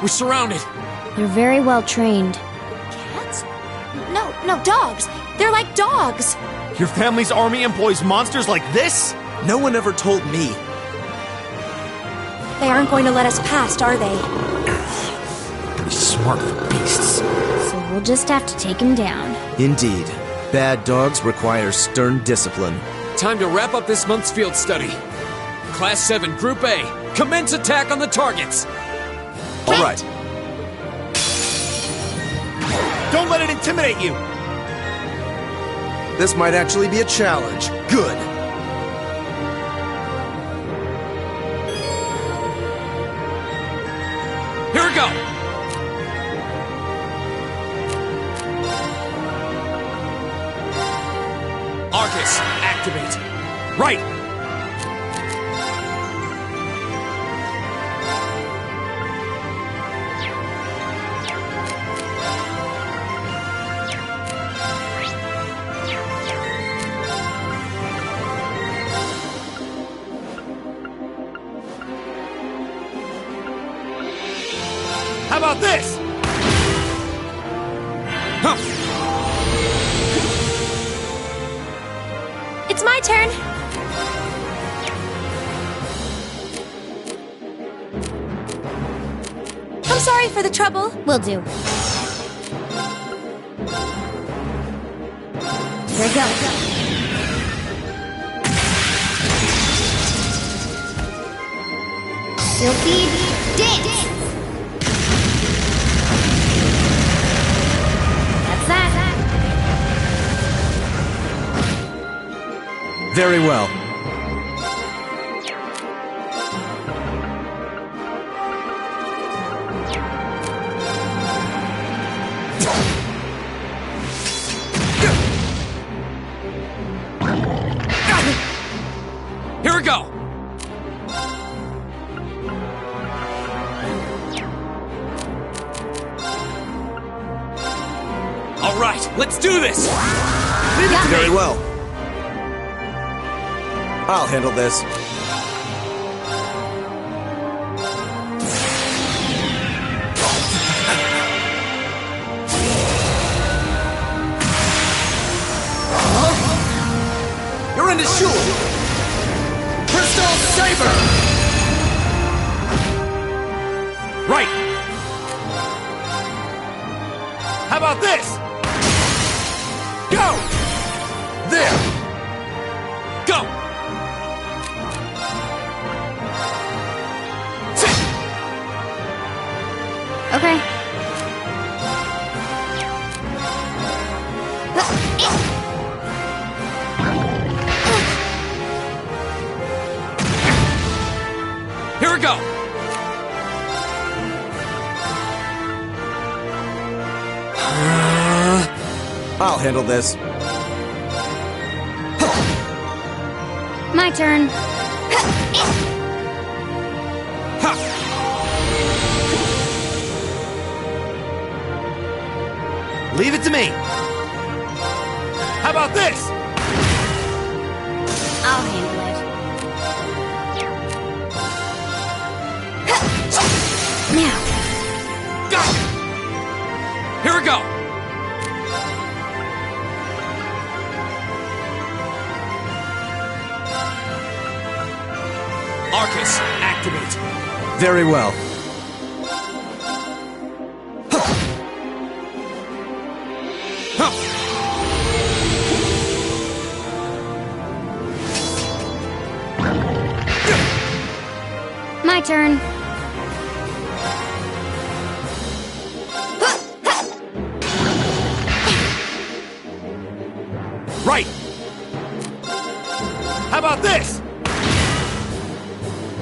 We're surrounded. They're very well trained. Cats? No, dogs. They're like dogs. Your family's army employs monsters like this? No one ever told me. They aren't going to let us past, are they? Pretty smart for beasts. So we'll just have to take him down. Indeed. Bad dogs require stern discipline. Time to wrap up this month's field study. Class 7, Group A, commence attack on the targets. All right. Don't let it intimidate you! This might actually be a challenge. Good. Here we go. Arcus, activate. Right! How about this? Huh. It's my turn. I'm sorry for the trouble. Will do. Here we go. Silky dance. That's that. Very well. Here we go. All right, let's do this. Very well. I'll handle this. You're into Shul. Crystal Saber. Right! How about this? Go! There. Go. Okay. Here we go. I'll handle this. My turn. Leave it to me. How about this? I'll handle it. Now. Got it. Here we go. Arcus, activate. Very well. My turn. Right! How about this?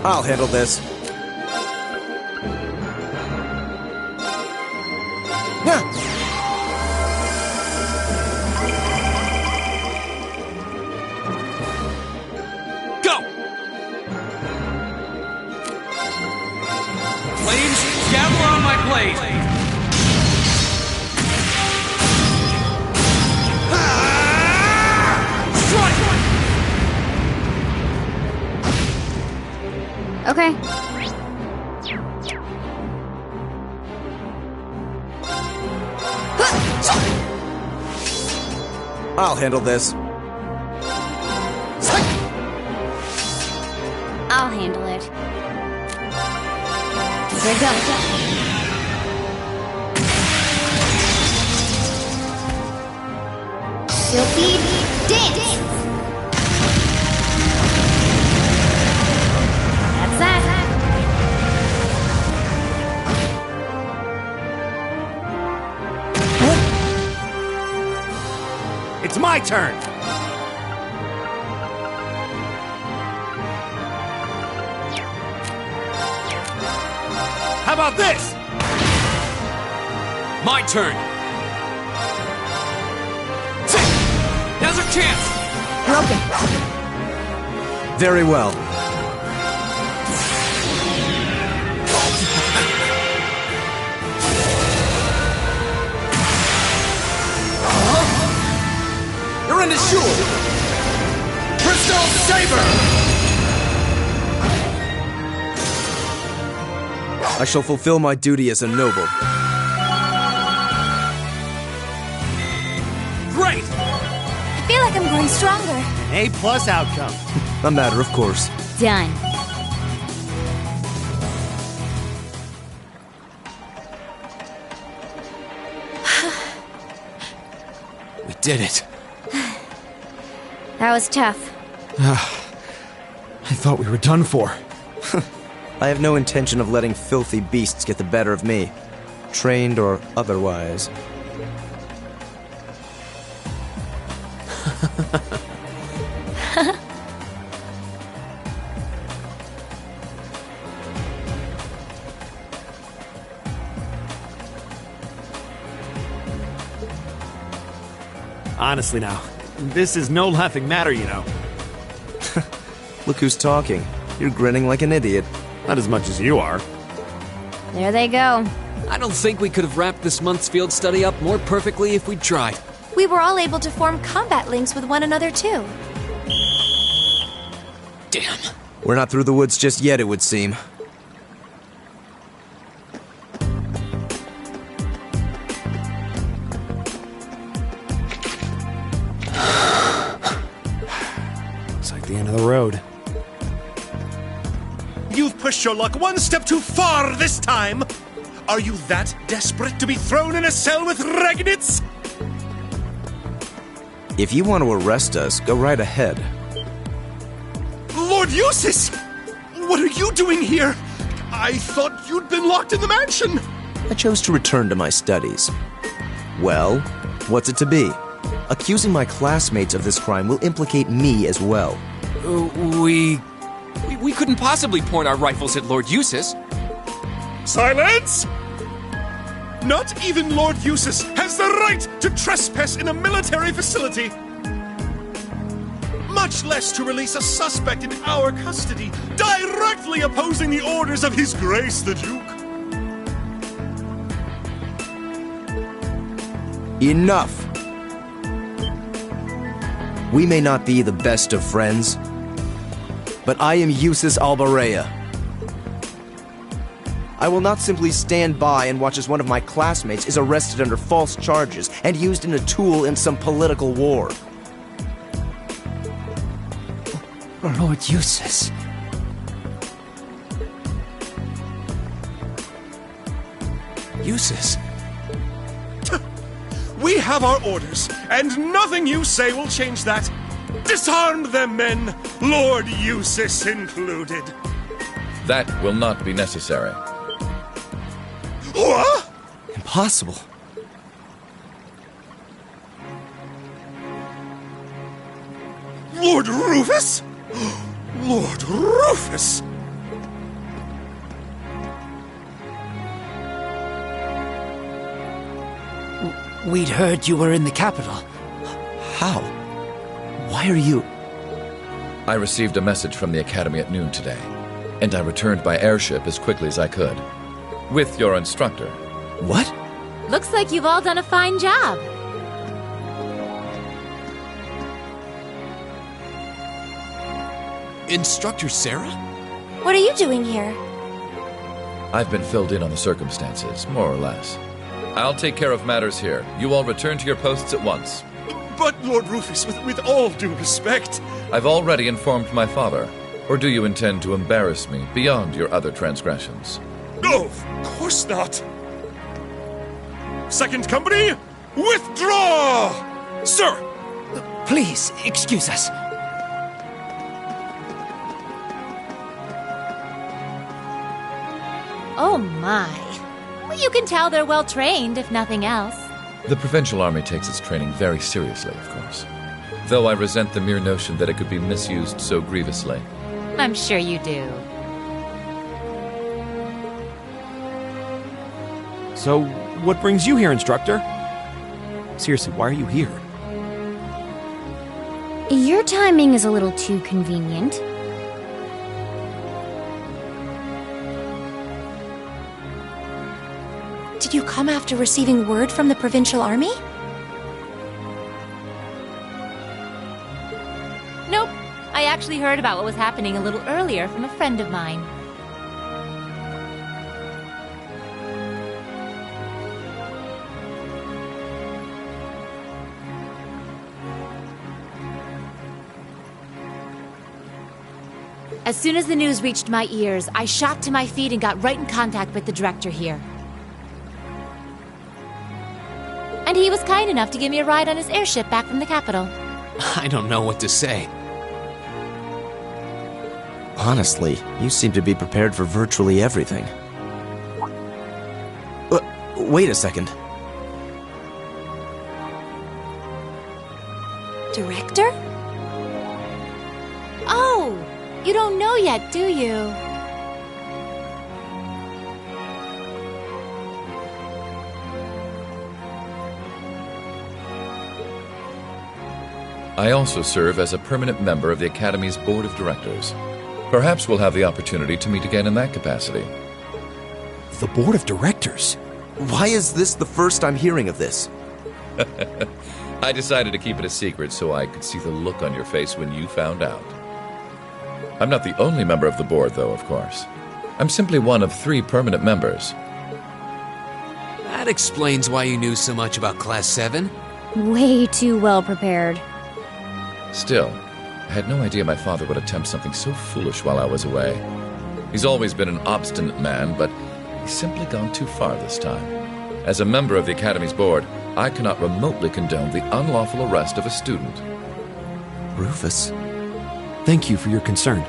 I'll handle this. Go! Flames, gather on my blade! Okay. I'll handle this. I'll handle it. Here we go. Silphy dance! That's that. It's my turn! How about this? My turn! Now's our chance! Broken. Very well. You're in the shore! Crystal Saber! I shall fulfill my duty as a noble. Great! I feel like I'm growing stronger. A+ outcome. A matter of course. Done. We did it. That was tough. I thought we were done for. I have no intention of letting filthy beasts get the better of me, trained or otherwise. Honestly now, this is no laughing matter, you know. Look who's talking. You're grinning like an idiot. Not as much as you are. There they go. I don't think we could have wrapped this month's field study up more perfectly if we'd tried. We were all able to form combat links with one another, too. Damn. We're not through the woods just yet, it would seem. It's like the end of the road. You've pushed your luck one step too far this time! Are you that desperate to be thrown in a cell with Ragnitz? If you want to arrest us, go right ahead. Lord Eustace! What are you doing here? I thought you'd been locked in the mansion! I chose to return to my studies. Well, what's it to be? Accusing my classmates of this crime will implicate me as well. We couldn't possibly point our rifles at Lord Eustace. Silence! Not even Lord Eustace has the right to trespass in a military facility! Much less to release a suspect in our custody, directly opposing the orders of His Grace the Duke. Enough! We may not be the best of friends, but I am Eustace Albarea. I will not simply stand by and watch as one of my classmates is arrested under false charges and used as a tool in some political war. Lord Eustace. Eustace. We have our orders, and nothing you say will change that. Disarm them, men, Lord Eustace included. That will not be necessary. What? Impossible. Lord Rufus? Lord Rufus! We'd heard you were in the capital. How? Why are you... I received a message from the Academy at noon today, and I returned by airship as quickly as I could. With your instructor. What? Looks like you've all done a fine job. Instructor Sarah? What are you doing here? I've been filled in on the circumstances, more or less. I'll take care of matters here. You all return to your posts at once. But, Lord Rufus, with all due respect... I've already informed my father. Or do you intend to embarrass me beyond your other transgressions? No, of course not. Second company, withdraw! Sir! Please, excuse us. Oh my. Well, you can tell they're well trained, if nothing else. The Provincial Army takes its training very seriously, of course. Though I resent the mere notion that it could be misused so grievously. I'm sure you do. So, what brings you here, Instructor? Seriously, why are you here? Your timing is a little too convenient. Did you come after receiving word from the Provincial Army? Nope. I actually heard about what was happening a little earlier from a friend of mine. As soon as the news reached my ears, I shot to my feet and got right in contact with the director here. And he was kind enough to give me a ride on his airship back from the capital. I don't know what to say. Honestly, you seem to be prepared for virtually everything. Wait a second. Director? Oh! You don't know yet, do you? I also serve as a permanent member of the Academy's Board of Directors. Perhaps we'll have the opportunity to meet again in that capacity. The Board of Directors? Why is this the first I'm hearing of this? I decided to keep it a secret so I could see the look on your face when you found out. I'm not the only member of the board, though, of course. I'm simply one of 3 permanent members. That explains why you knew so much about Class 7. Way too well prepared. Still, I had no idea my father would attempt something so foolish while I was away. He's always been an obstinate man, but he's simply gone too far this time. As a member of the Academy's board, I cannot remotely condone the unlawful arrest of a student. Rufus? Thank you for your concern.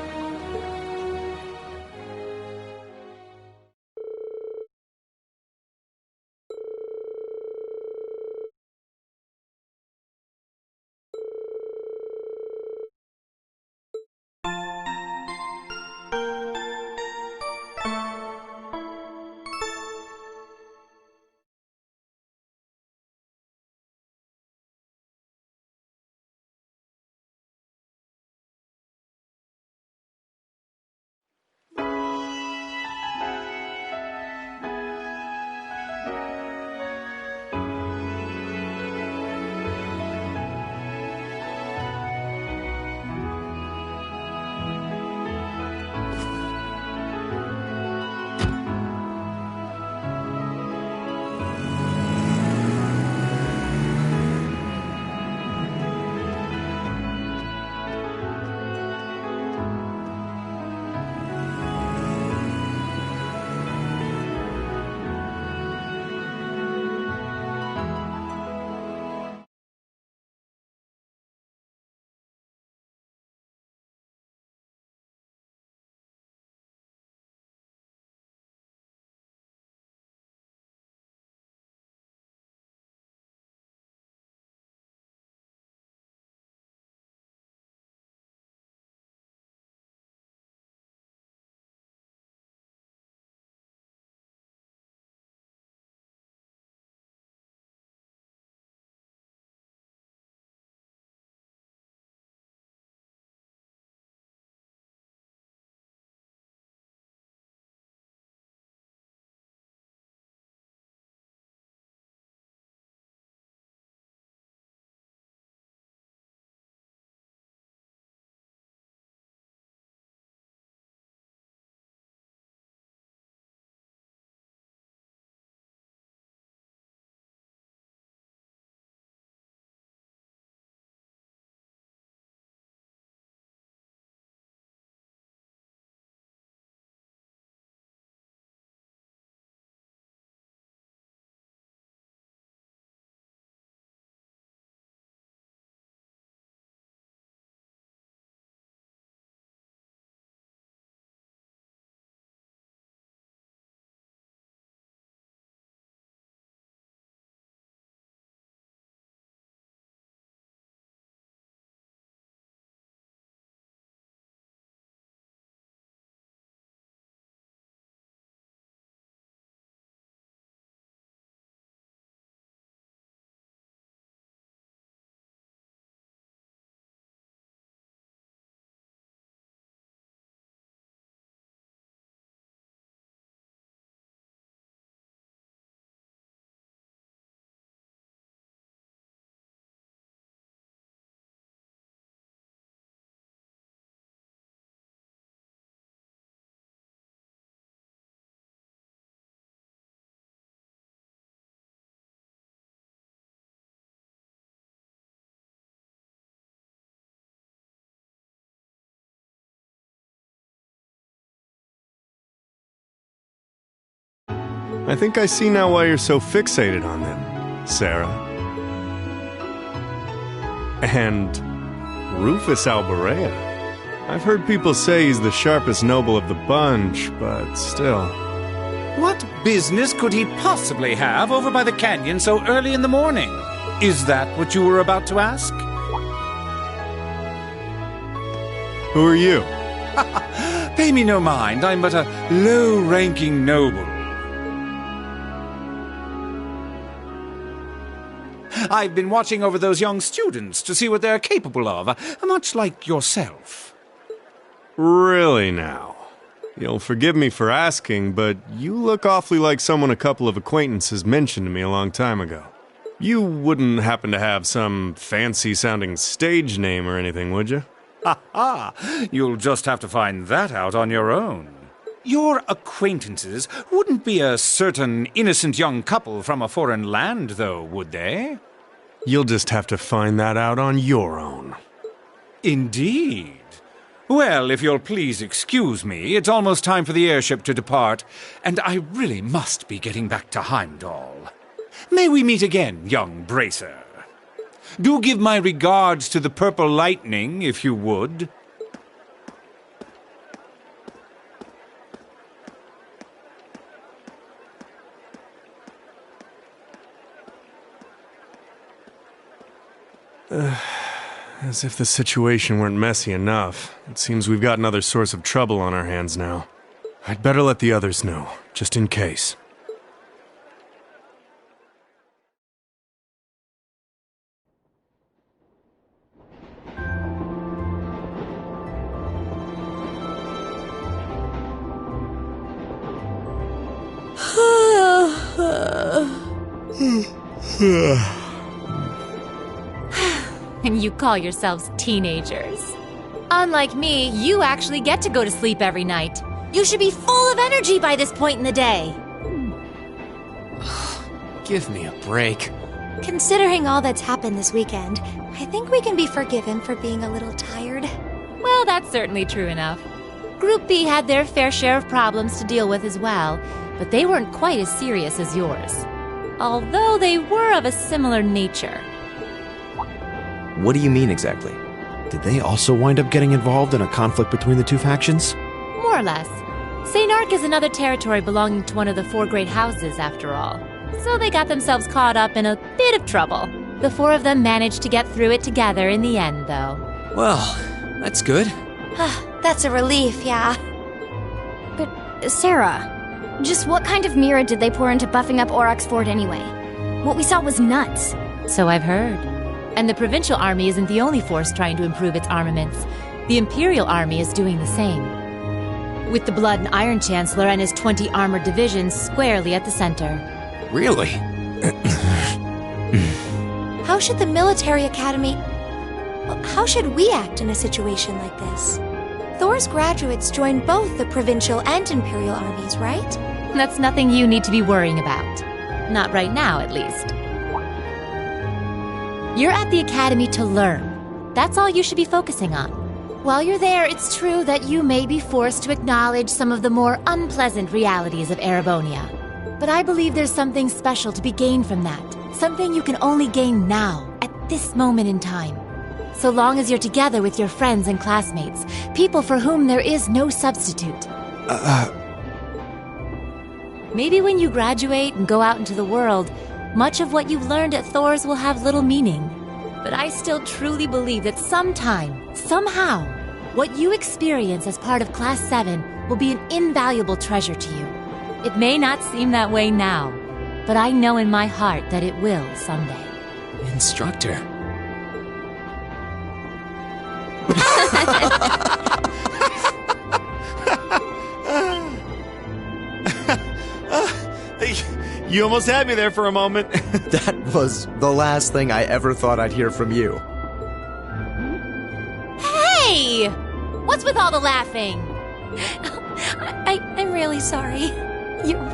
I think I see now why you're so fixated on them, Sarah. And Rufus Alborea. I've heard people say he's the sharpest noble of the bunch, but still. What business could he possibly have over by the canyon so early in the morning? Is that what you were about to ask? Who are you? Pay me no mind, I'm but a low-ranking noble. I've been watching over those young students to see what they're capable of, much like yourself. Really now? You'll forgive me for asking, but you look awfully like someone a couple of acquaintances mentioned to me a long time ago. You wouldn't happen to have some fancy-sounding stage name or anything, would you? Ha ha! You'll just have to find that out on your own. Your acquaintances wouldn't be a certain innocent young couple from a foreign land, though, would they? You'll just have to find that out on your own. Indeed. Well, if you'll please excuse me, it's almost time for the airship to depart, and I really must be getting back to Heimdall. May we meet again, young Bracer. Do give my regards to the Purple Lightning, if you would. As if the situation weren't messy enough. It seems we've got another source of trouble on our hands now. I'd better let the others know, just in case. And you call yourselves teenagers. Unlike me, you actually get to go to sleep every night. You should be full of energy by this point in the day. Give me a break. Considering all that's happened this weekend, I think we can be forgiven for being a little tired. Well, that's certainly true enough. Group B had their fair share of problems to deal with as well, but they weren't quite as serious as yours. Although they were of a similar nature. What do you mean exactly? Did they also wind up getting involved in a conflict between the two factions? More or less. St. Ark is another territory belonging to one of the four great houses, after all. So they got themselves caught up in a bit of trouble. The four of them managed to get through it together in the end, though. Well, that's good. That's a relief, yeah. But, Sarah, just what kind of mirror did they pour into buffing up Aurochs Fort anyway? What we saw was nuts. So I've heard. And the Provincial Army isn't the only force trying to improve its armaments. The Imperial Army is doing the same. With the Blood and Iron Chancellor and his 20 armored divisions squarely at the center. Really? How should the military academy... Well, how should we act in a situation like this? Thor's graduates join both the Provincial and Imperial armies, right? That's nothing you need to be worrying about. Not right now, at least. You're at the academy to learn. That's all you should be focusing on. While you're there, it's true that you may be forced to acknowledge some of the more unpleasant realities of Erebonia. But I believe there's something special to be gained from that. Something you can only gain now, at this moment in time. So long as you're together with your friends and classmates, people for whom there is no substitute. Maybe when you graduate and go out into the world, much of what you've learned at Thor's will have little meaning. But I still truly believe that sometime, somehow, what you experience as part of Class 7 will be an invaluable treasure to you. It may not seem that way now, but I know in my heart that it will someday. Instructor. You almost had me there for a moment. That was the last thing I ever thought I'd hear from you. Hey! What's with all the laughing? I'm really sorry.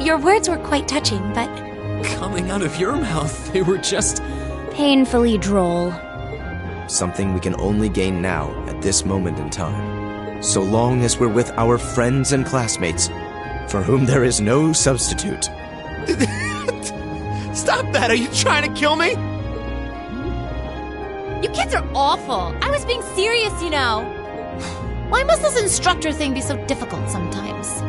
Your words were quite touching, but... Coming out of your mouth, they were just... painfully droll. Something we can only gain now, at this moment in time. So long as we're with our friends and classmates, for whom there is no substitute. Stop that! Are you trying to kill me? You kids are awful. I was being serious, you know. Why must this instructor thing be so difficult sometimes?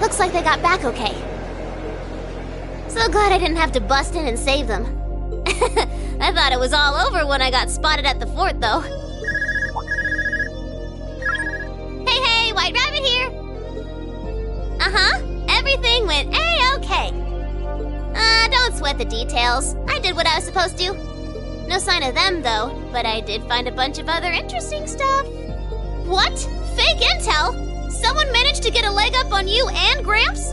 Looks like they got back okay. So glad I didn't have to bust in and save them. I thought it was all over when I got spotted at the fort, though. Hey, White Rabbit here! Uh-huh, everything went A-okay. Don't sweat the details. I did what I was supposed to. No sign of them, though, but I did find a bunch of other interesting stuff. What? Fake intel? Someone managed to get a leg up on you and Gramps?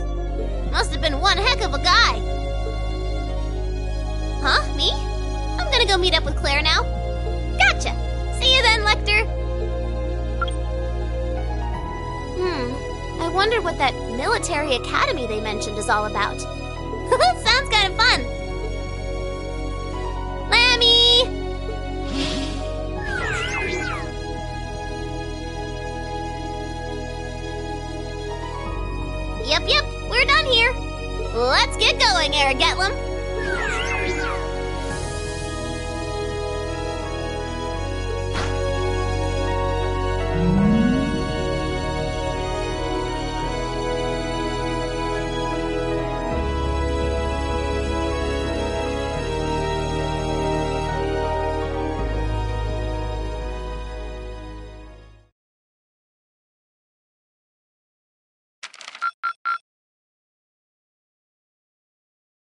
Must have been one heck of a guy. Huh? Me? I'm gonna go meet up with Claire now. Gotcha! See you then, Lecter! I wonder what that military academy they mentioned is all about. Sounds kind of fun! Lammy! Yep, we're done here. Let's get going, Aragetlum.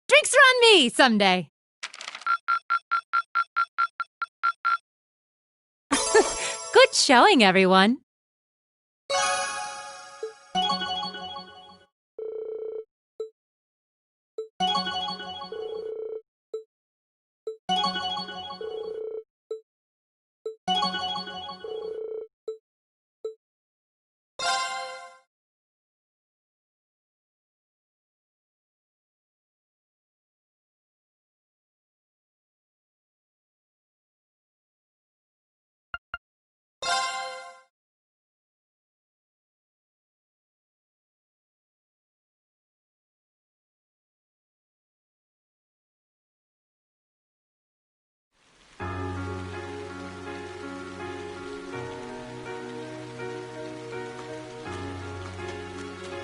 Drinks are on me someday. Good showing, everyone.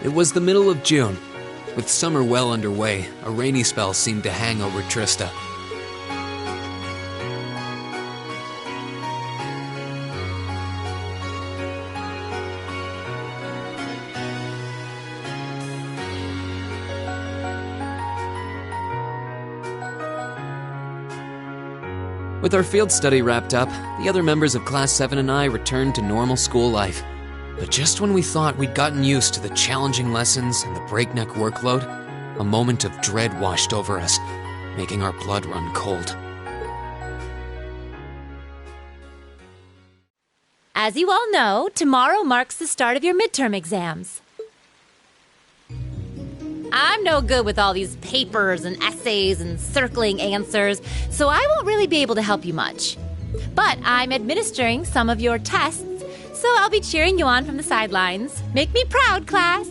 It was the middle of June. With summer well underway, a rainy spell seemed to hang over Trista. With our field study wrapped up, the other members of Class 7 and I returned to normal school life. But just when we thought we'd gotten used to the challenging lessons and the breakneck workload, a moment of dread washed over us, making our blood run cold. As you all know, tomorrow marks the start of your midterm exams. I'm no good with all these papers and essays and circling answers, so I won't really be able to help you much. But I'm administering some of your tests, so I'll be cheering you on from the sidelines. Make me proud, class!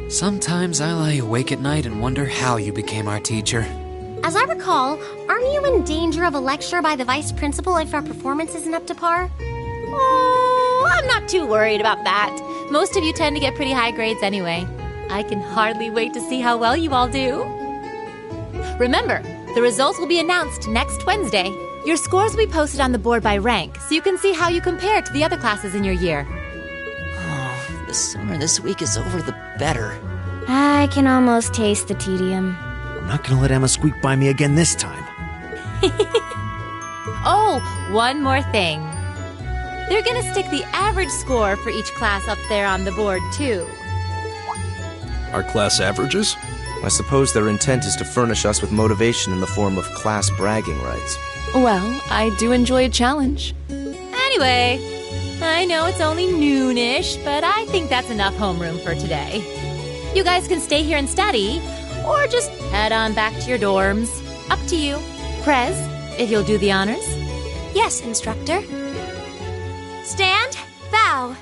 Sometimes I lie awake at night and wonder how you became our teacher. As I recall, aren't you in danger of a lecture by the vice principal if our performance isn't up to par? Oh, I'm not too worried about that. Most of you tend to get pretty high grades anyway. I can hardly wait to see how well you all do. Remember, the results will be announced next Wednesday. Your scores will be posted on the board by rank, so you can see how you compare to the other classes in your year. Oh, the sooner this week is over, the better. I can almost taste the tedium. I'm not gonna let Emma squeak by me again this time. Oh, one more thing. They're gonna stick the average score for each class up there on the board, too. Our class averages? I suppose their intent is to furnish us with motivation in the form of class bragging rights. Well, I do enjoy a challenge. Anyway, I know it's only noonish, but I think that's enough homeroom for today. You guys can stay here and study, or just head on back to your dorms. Up to you. Prez, if you'll do the honors. Yes, instructor. Stand, bow.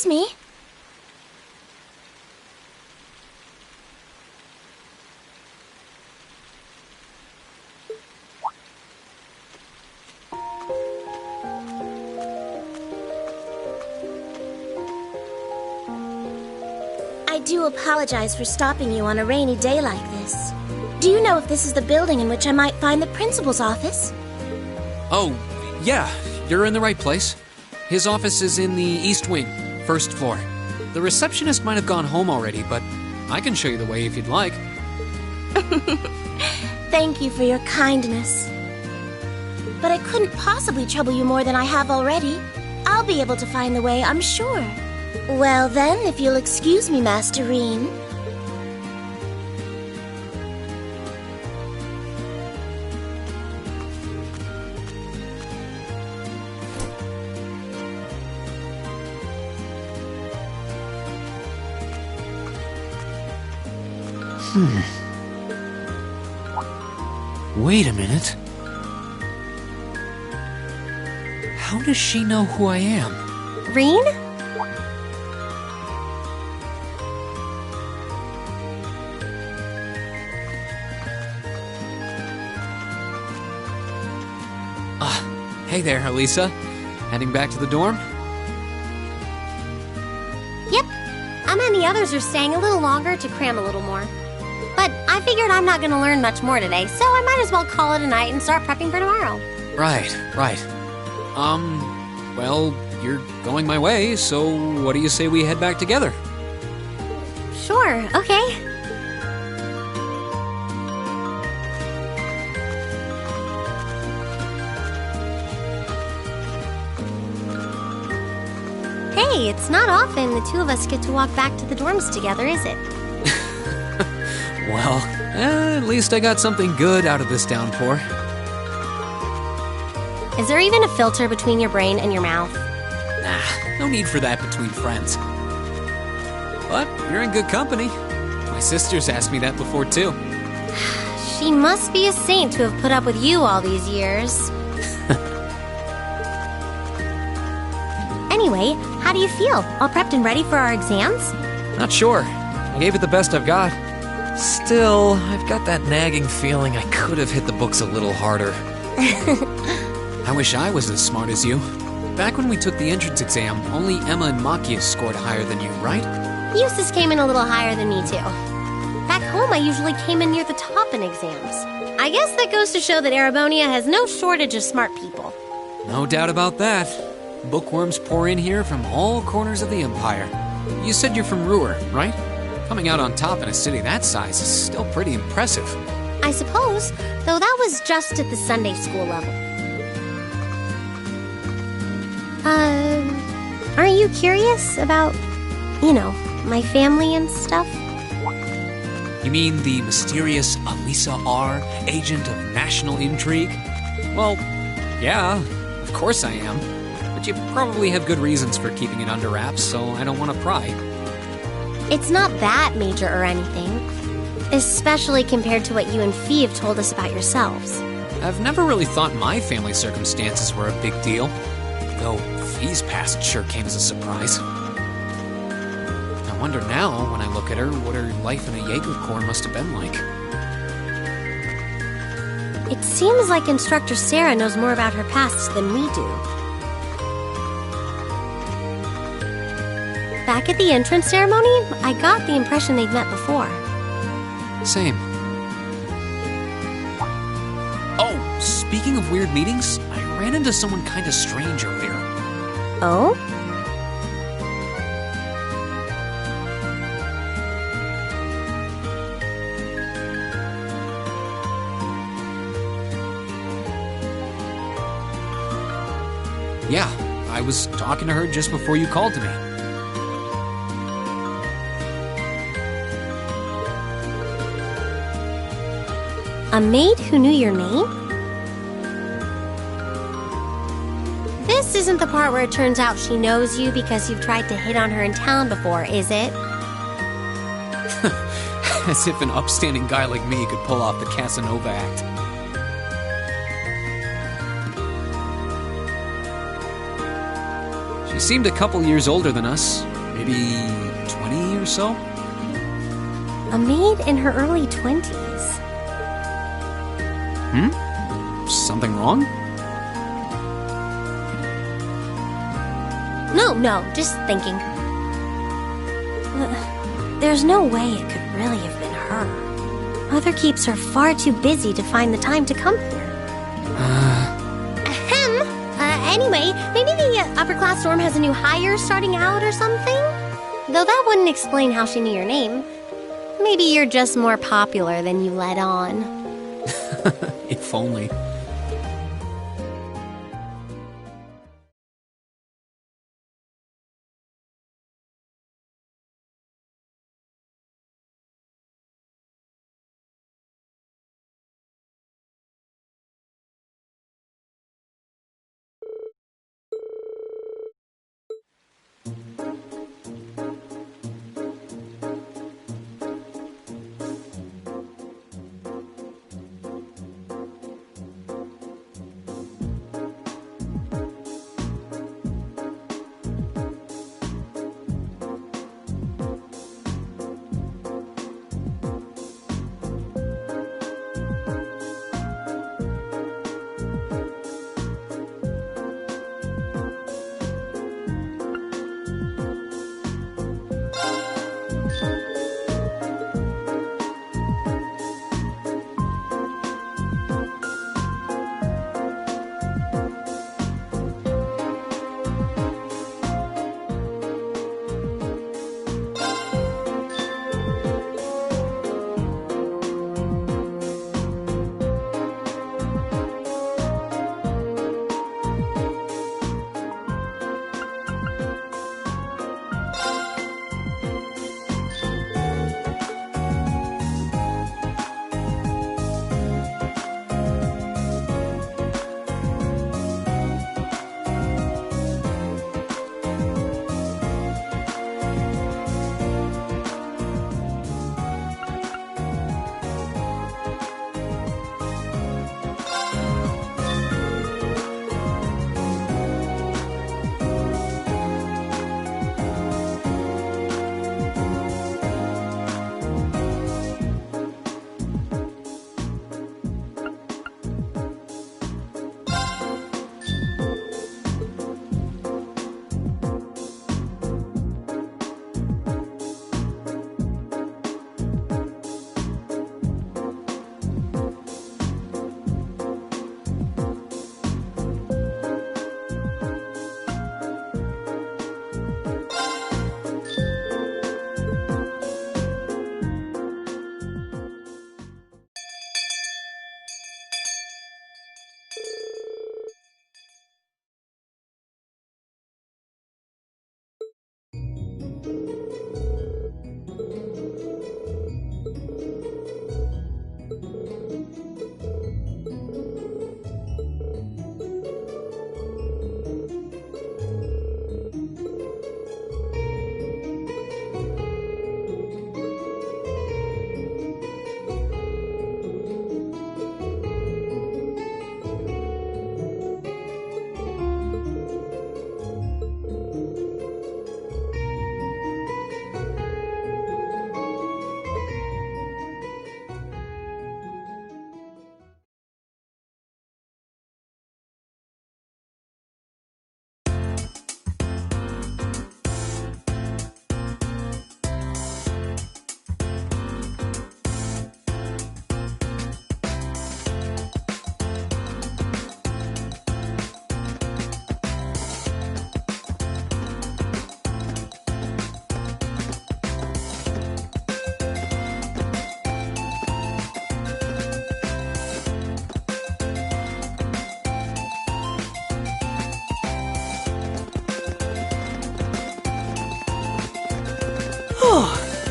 Excuse me. I do apologize for stopping you on a rainy day like this. Do you know if this is the building in which I might find the principal's office? Oh, yeah, you're in the right place. His office is in the East Wing, first floor. The receptionist might have gone home already, but I can show you the way if you'd like. Thank you for your kindness. But I couldn't possibly trouble you more than I have already. I'll be able to find the way, I'm sure. Well then, if you'll excuse me, Master Reen. Wait a minute. How does she know who I am? Reen? Hey there, Elisa. Heading back to the dorm? Yep. Emma and the others are staying a little longer to cram a little more. But I figured I'm not going to learn much more today, so I might as well call it a night and start prepping for tomorrow. Right. Well, you're going my way, so what do you say we head back together? Sure, okay. Hey, it's not often the two of us get to walk back to the dorms together, is it? Well, at least I got something good out of this downpour. Is there even a filter between your brain and your mouth? Nah, no need for that between friends. But you're in good company. My sister's asked me that before, too. She must be a saint to have put up with you all these years. Anyway, how do you feel? All prepped and ready for our exams? Not sure. I gave it the best I've got. Still, I've got that nagging feeling I could have hit the books a little harder. I wish I was as smart as you. Back when we took the entrance exam, only Emma and Makia scored higher than you, right? Eustace came in a little higher than me, too. Back home, I usually came in near the top in exams. I guess that goes to show that Erebonia has no shortage of smart people. No doubt about that. Bookworms pour in here from all corners of the Empire. You said you're from Ruhr, right? Coming out on top in a city that size is still pretty impressive. I suppose, though that was just at the Sunday school level. Aren't you curious about, my family and stuff? You mean the mysterious Elisa R., agent of national intrigue? Well, yeah, of course I am. But you probably have good reasons for keeping it under wraps, so I don't want to pry. It's not that major or anything. Especially compared to what you and Fee have told us about yourselves. I've never really thought my family circumstances were a big deal. Though Fee's past sure came as a surprise. I wonder now, when I look at her, what her life in a Jaeger Corps must have been like. It seems like Instructor Sarah knows more about her past than we do. Back at the entrance ceremony, I got the impression they'd met before. Same. Oh, speaking of weird meetings, I ran into someone kinda strange earlier. Oh? Yeah, I was talking to her just before you called to me. A maid who knew your name? This isn't the part where it turns out she knows you because you've tried to hit on her in town before, is it? As if an upstanding guy like me could pull off the Casanova act. She seemed a couple years older than us, maybe 20 or so? A maid in her early 20s. Something wrong? No, just thinking. There's no way it could really have been her. Mother keeps her far too busy to find the time to come here. Anyway, maybe the upper-class dorm has a new hire starting out or something? Though that wouldn't explain how she knew your name. Maybe you're just more popular than you let on. If only.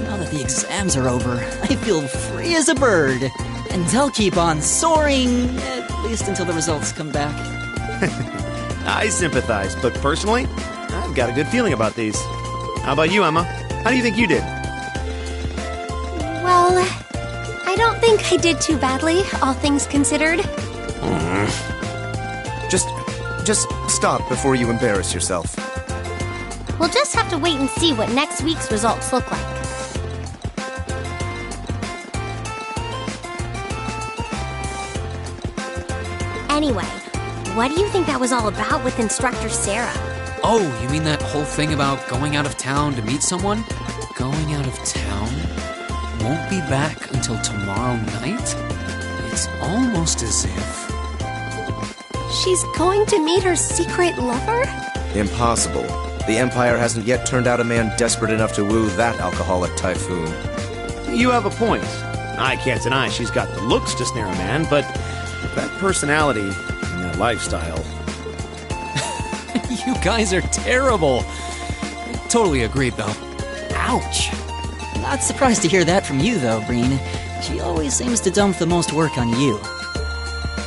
Now that the exams are over, I feel free as a bird. And I'll keep on soaring, at least until the results come back. I sympathize, but personally, I've got a good feeling about these. How about you, Emma? How do you think you did? Well, I don't think I did too badly, all things considered. Just stop before you embarrass yourself. We'll just have to wait and see what next week's results look like. Anyway, what do you think that was all about with Instructor Sarah? Oh, you mean that whole thing about going out of town to meet someone? Going out of town? Won't be back until tomorrow night? It's almost as if... She's going to meet her secret lover? Impossible. The Empire hasn't yet turned out a man desperate enough to woo that alcoholic typhoon. You have a point. I can't deny she's got the looks to snare a man, but that personality and that lifestyle... You guys are terrible. Totally agreed, though. Ouch. Not surprised to hear that from you, though, Breen. She always seems to dump the most work on you.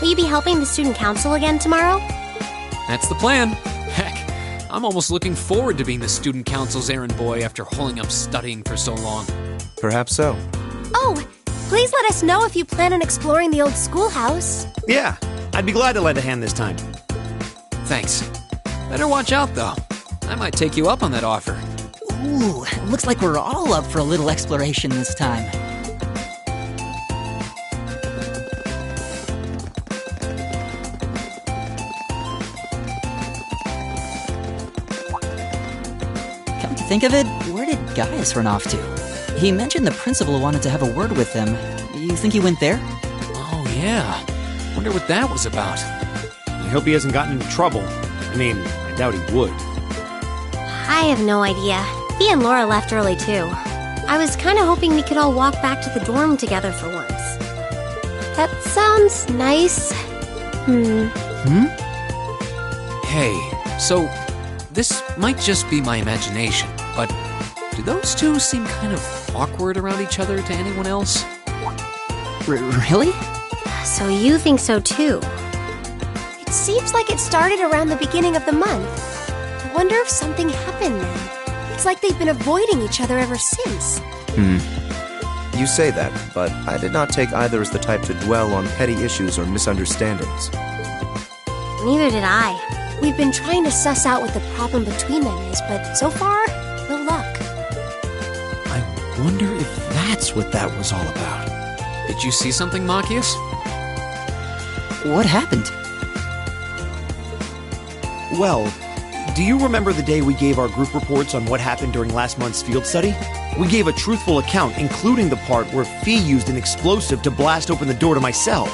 Will you be helping the student council again tomorrow? That's the plan. Heck, I'm almost looking forward to being the student council's errand boy after holding up studying for so long. Perhaps so. Oh, please let us know if you plan on exploring the old schoolhouse. Yeah, I'd be glad to lend a hand this time. Thanks. Better watch out, though. I might take you up on that offer. Ooh, looks like we're all up for a little exploration this time. Come to think of it, where did Gaius run off to? He mentioned the principal wanted to have a word with him. You think he went there? Oh, yeah. Wonder what that was about. I hope he hasn't gotten into trouble. I mean, I doubt he would. I have no idea. He and Laura left early, too. I was kind of hoping we could all walk back to the dorm together for once. That sounds nice. Hey, so this might just be my imagination, but do those two seem kind of awkward around each other to anyone else? Really? So you think so, too? It seems like it started around the beginning of the month. I wonder if something happened then. It's like they've been avoiding each other ever since. You say that, but I did not take either as the type to dwell on petty issues or misunderstandings. Neither did I. We've been trying to suss out what the problem between them is, but so far, no luck. I wonder if that's what that was all about. Did you see something, Machias? What happened? Well, do you remember the day we gave our group reports on what happened during last month's field study? We gave a truthful account, including the part where Fee used an explosive to blast open the door to my cell.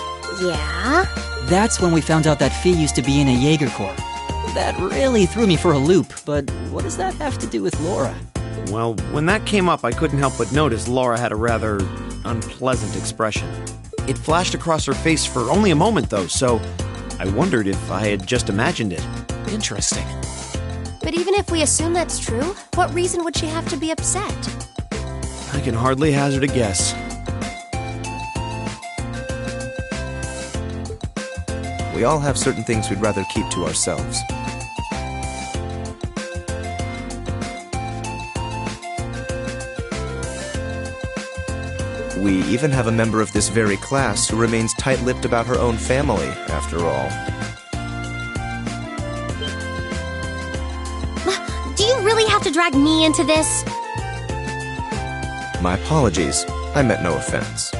Yeah? That's when we found out that Fee used to be in a Jaeger Corps. That really threw me for a loop, but what does that have to do with Laura? Well, when that came up, I couldn't help but notice Laura had a rather unpleasant expression. It flashed across her face for only a moment, though, so I wondered if I had just imagined it. Interesting. But even if we assume that's true, what reason would she have to be upset? I can hardly hazard a guess. We all have certain things we'd rather keep to ourselves. We even have a member of this very class who remains tight-lipped about her own family, after all. Do you really have to drag me into this? My apologies. I meant no offense.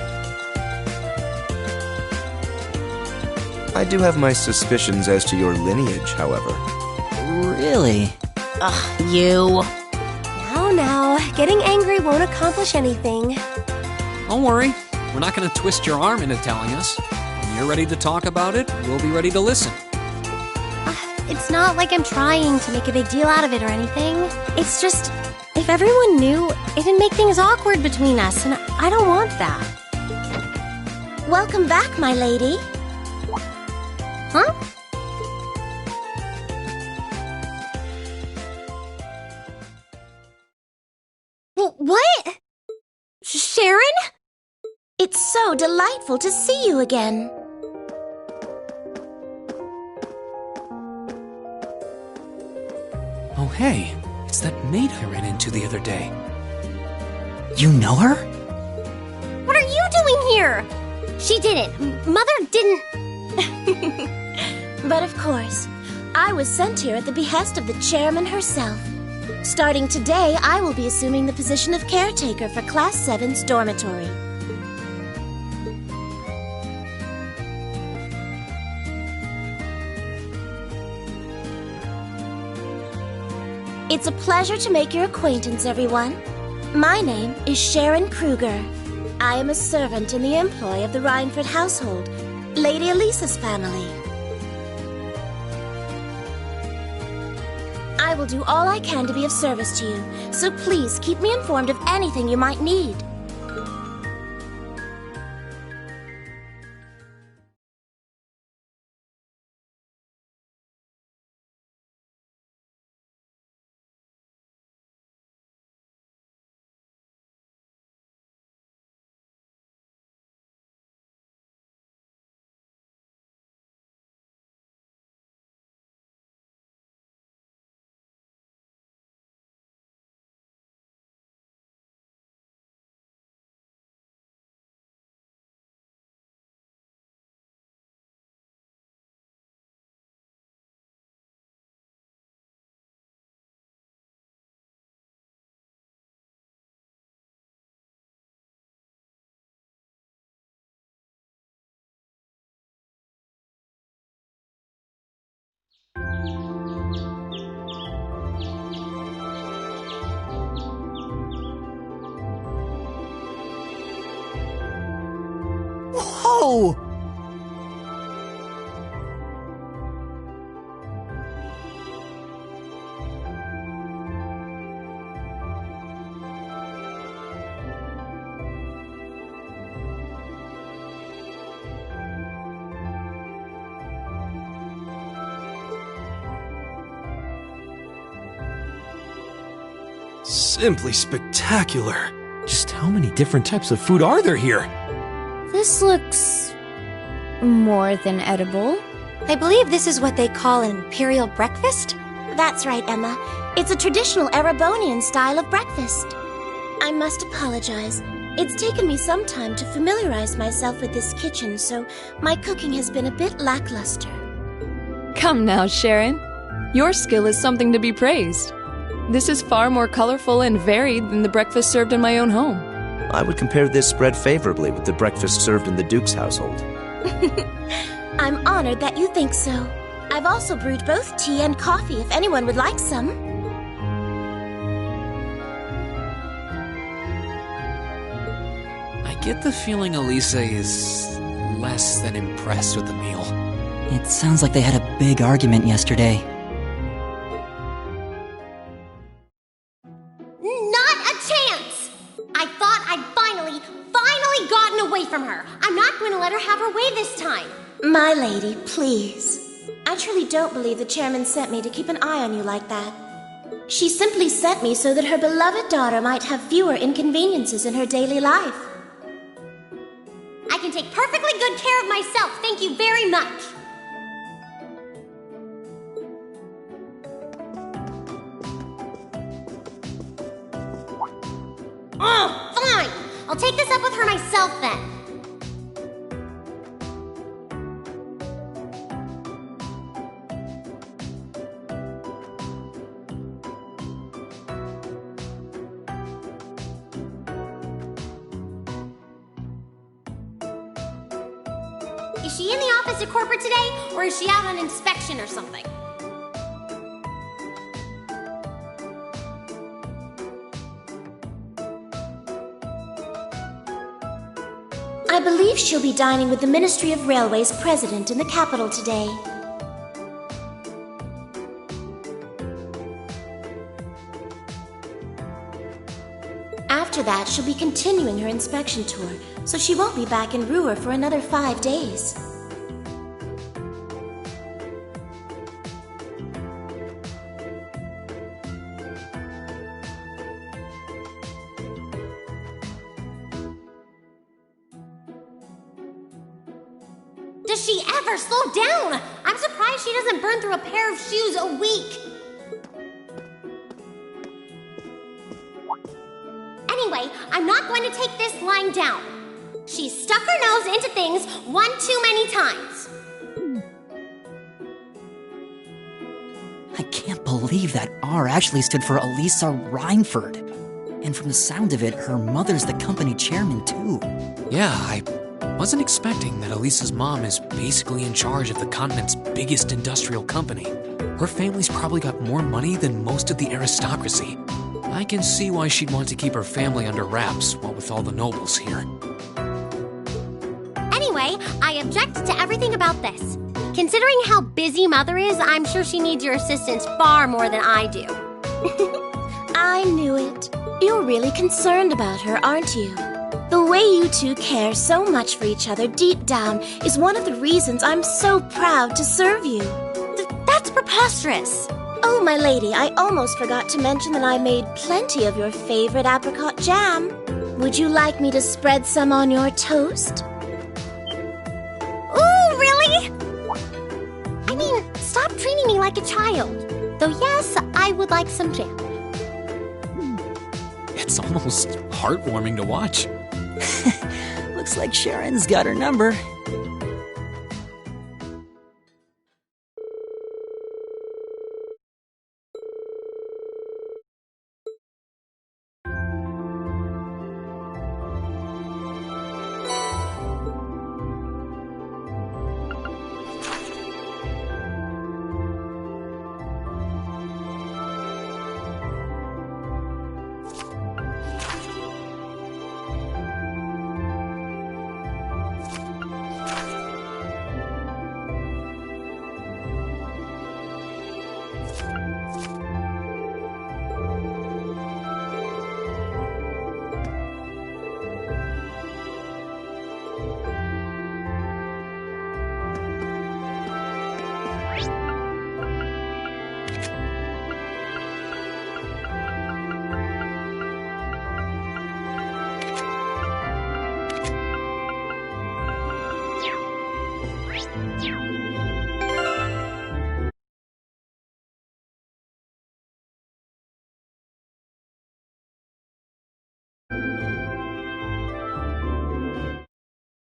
I do have my suspicions as to your lineage, however. Really? Ugh, you. Now, getting angry won't accomplish anything. Don't worry. We're not going to twist your arm into telling us. When you're ready to talk about it, we'll be ready to listen. It's not like I'm trying to make a big deal out of it or anything. It's just, if everyone knew, it'd make things awkward between us, and I don't want that. Welcome back, my lady. Huh? What? Sharon? It's so delightful to see you again. Oh, hey. It's that maid I ran into the other day. You know her? What are you doing here? She didn't. Mother didn't. But of course, I was sent here at the behest of the chairman herself. Starting today, I will be assuming the position of caretaker for Class 7's dormitory. It's a pleasure to make your acquaintance, everyone. My name is Sharon Kruger. I am a servant in the employ of the Rhineford household, Lady Elisa's family. I will do all I can to be of service to you, so please keep me informed of anything you might need. Whoa! Simply spectacular. Just how many different types of food are there here? This looks more than edible. I believe this is what they call an imperial breakfast? That's right, Emma. It's a traditional Erebonian style of breakfast. I must apologize. It's taken me some time to familiarize myself with this kitchen, so my cooking has been a bit lackluster. Come now, Sharon. Your skill is something to be praised. This is far more colorful and varied than the breakfast served in my own home. I would compare this spread favorably with the breakfast served in the Duke's household. I'm honored that you think so. I've also brewed both tea and coffee if anyone would like some. I get the feeling Elisa is less than impressed with the meal. It sounds like they had a big argument yesterday. Not a chance! I thought I'd finally gotten away from her. I'm not going to let her have her way this time. My lady, please. I truly don't believe the chairman sent me to keep an eye on you like that. She simply sent me so that her beloved daughter might have fewer inconveniences in her daily life. I can take perfectly good care of myself, thank you very much. Oh, fine! I'll take this up with her myself then. Is she in the office at corporate today, or is she out on inspection or something? I believe she'll be dining with the Ministry of Railways president in the capital today. After that, she'll be continuing her inspection tour, so she won't be back in Ruhr for another 5 days. Does she ever slow down? I'm surprised she doesn't burn through a pair of shoes a week. Anyway, I'm not going to take this lying down. She's stuck her nose into things one too many times. I can't believe believe that R actually stood for Elisa Reinford. And from the sound of it, her mother's the company chairman, too. Yeah, I wasn't expecting that Elisa's mom is basically in charge of the continent's biggest industrial company. Her family's probably got more money than most of the aristocracy. I can see why she'd want to keep her family under wraps, what with all the nobles here. Anyway, I object to everything about this. Considering how busy Mother is, I'm sure she needs your assistance far more than I do. I knew it. You're really concerned about her, aren't you? The way you two care so much for each other deep down is one of the reasons I'm so proud to serve you. That's preposterous. Oh, my lady, I almost forgot to mention that I made plenty of your favorite apricot jam. Would you like me to spread some on your toast? Ooh, really? I mean, stop treating me like a child. Though yes, I would like some jam. It's almost heartwarming to watch. Looks like Sharon's got her number.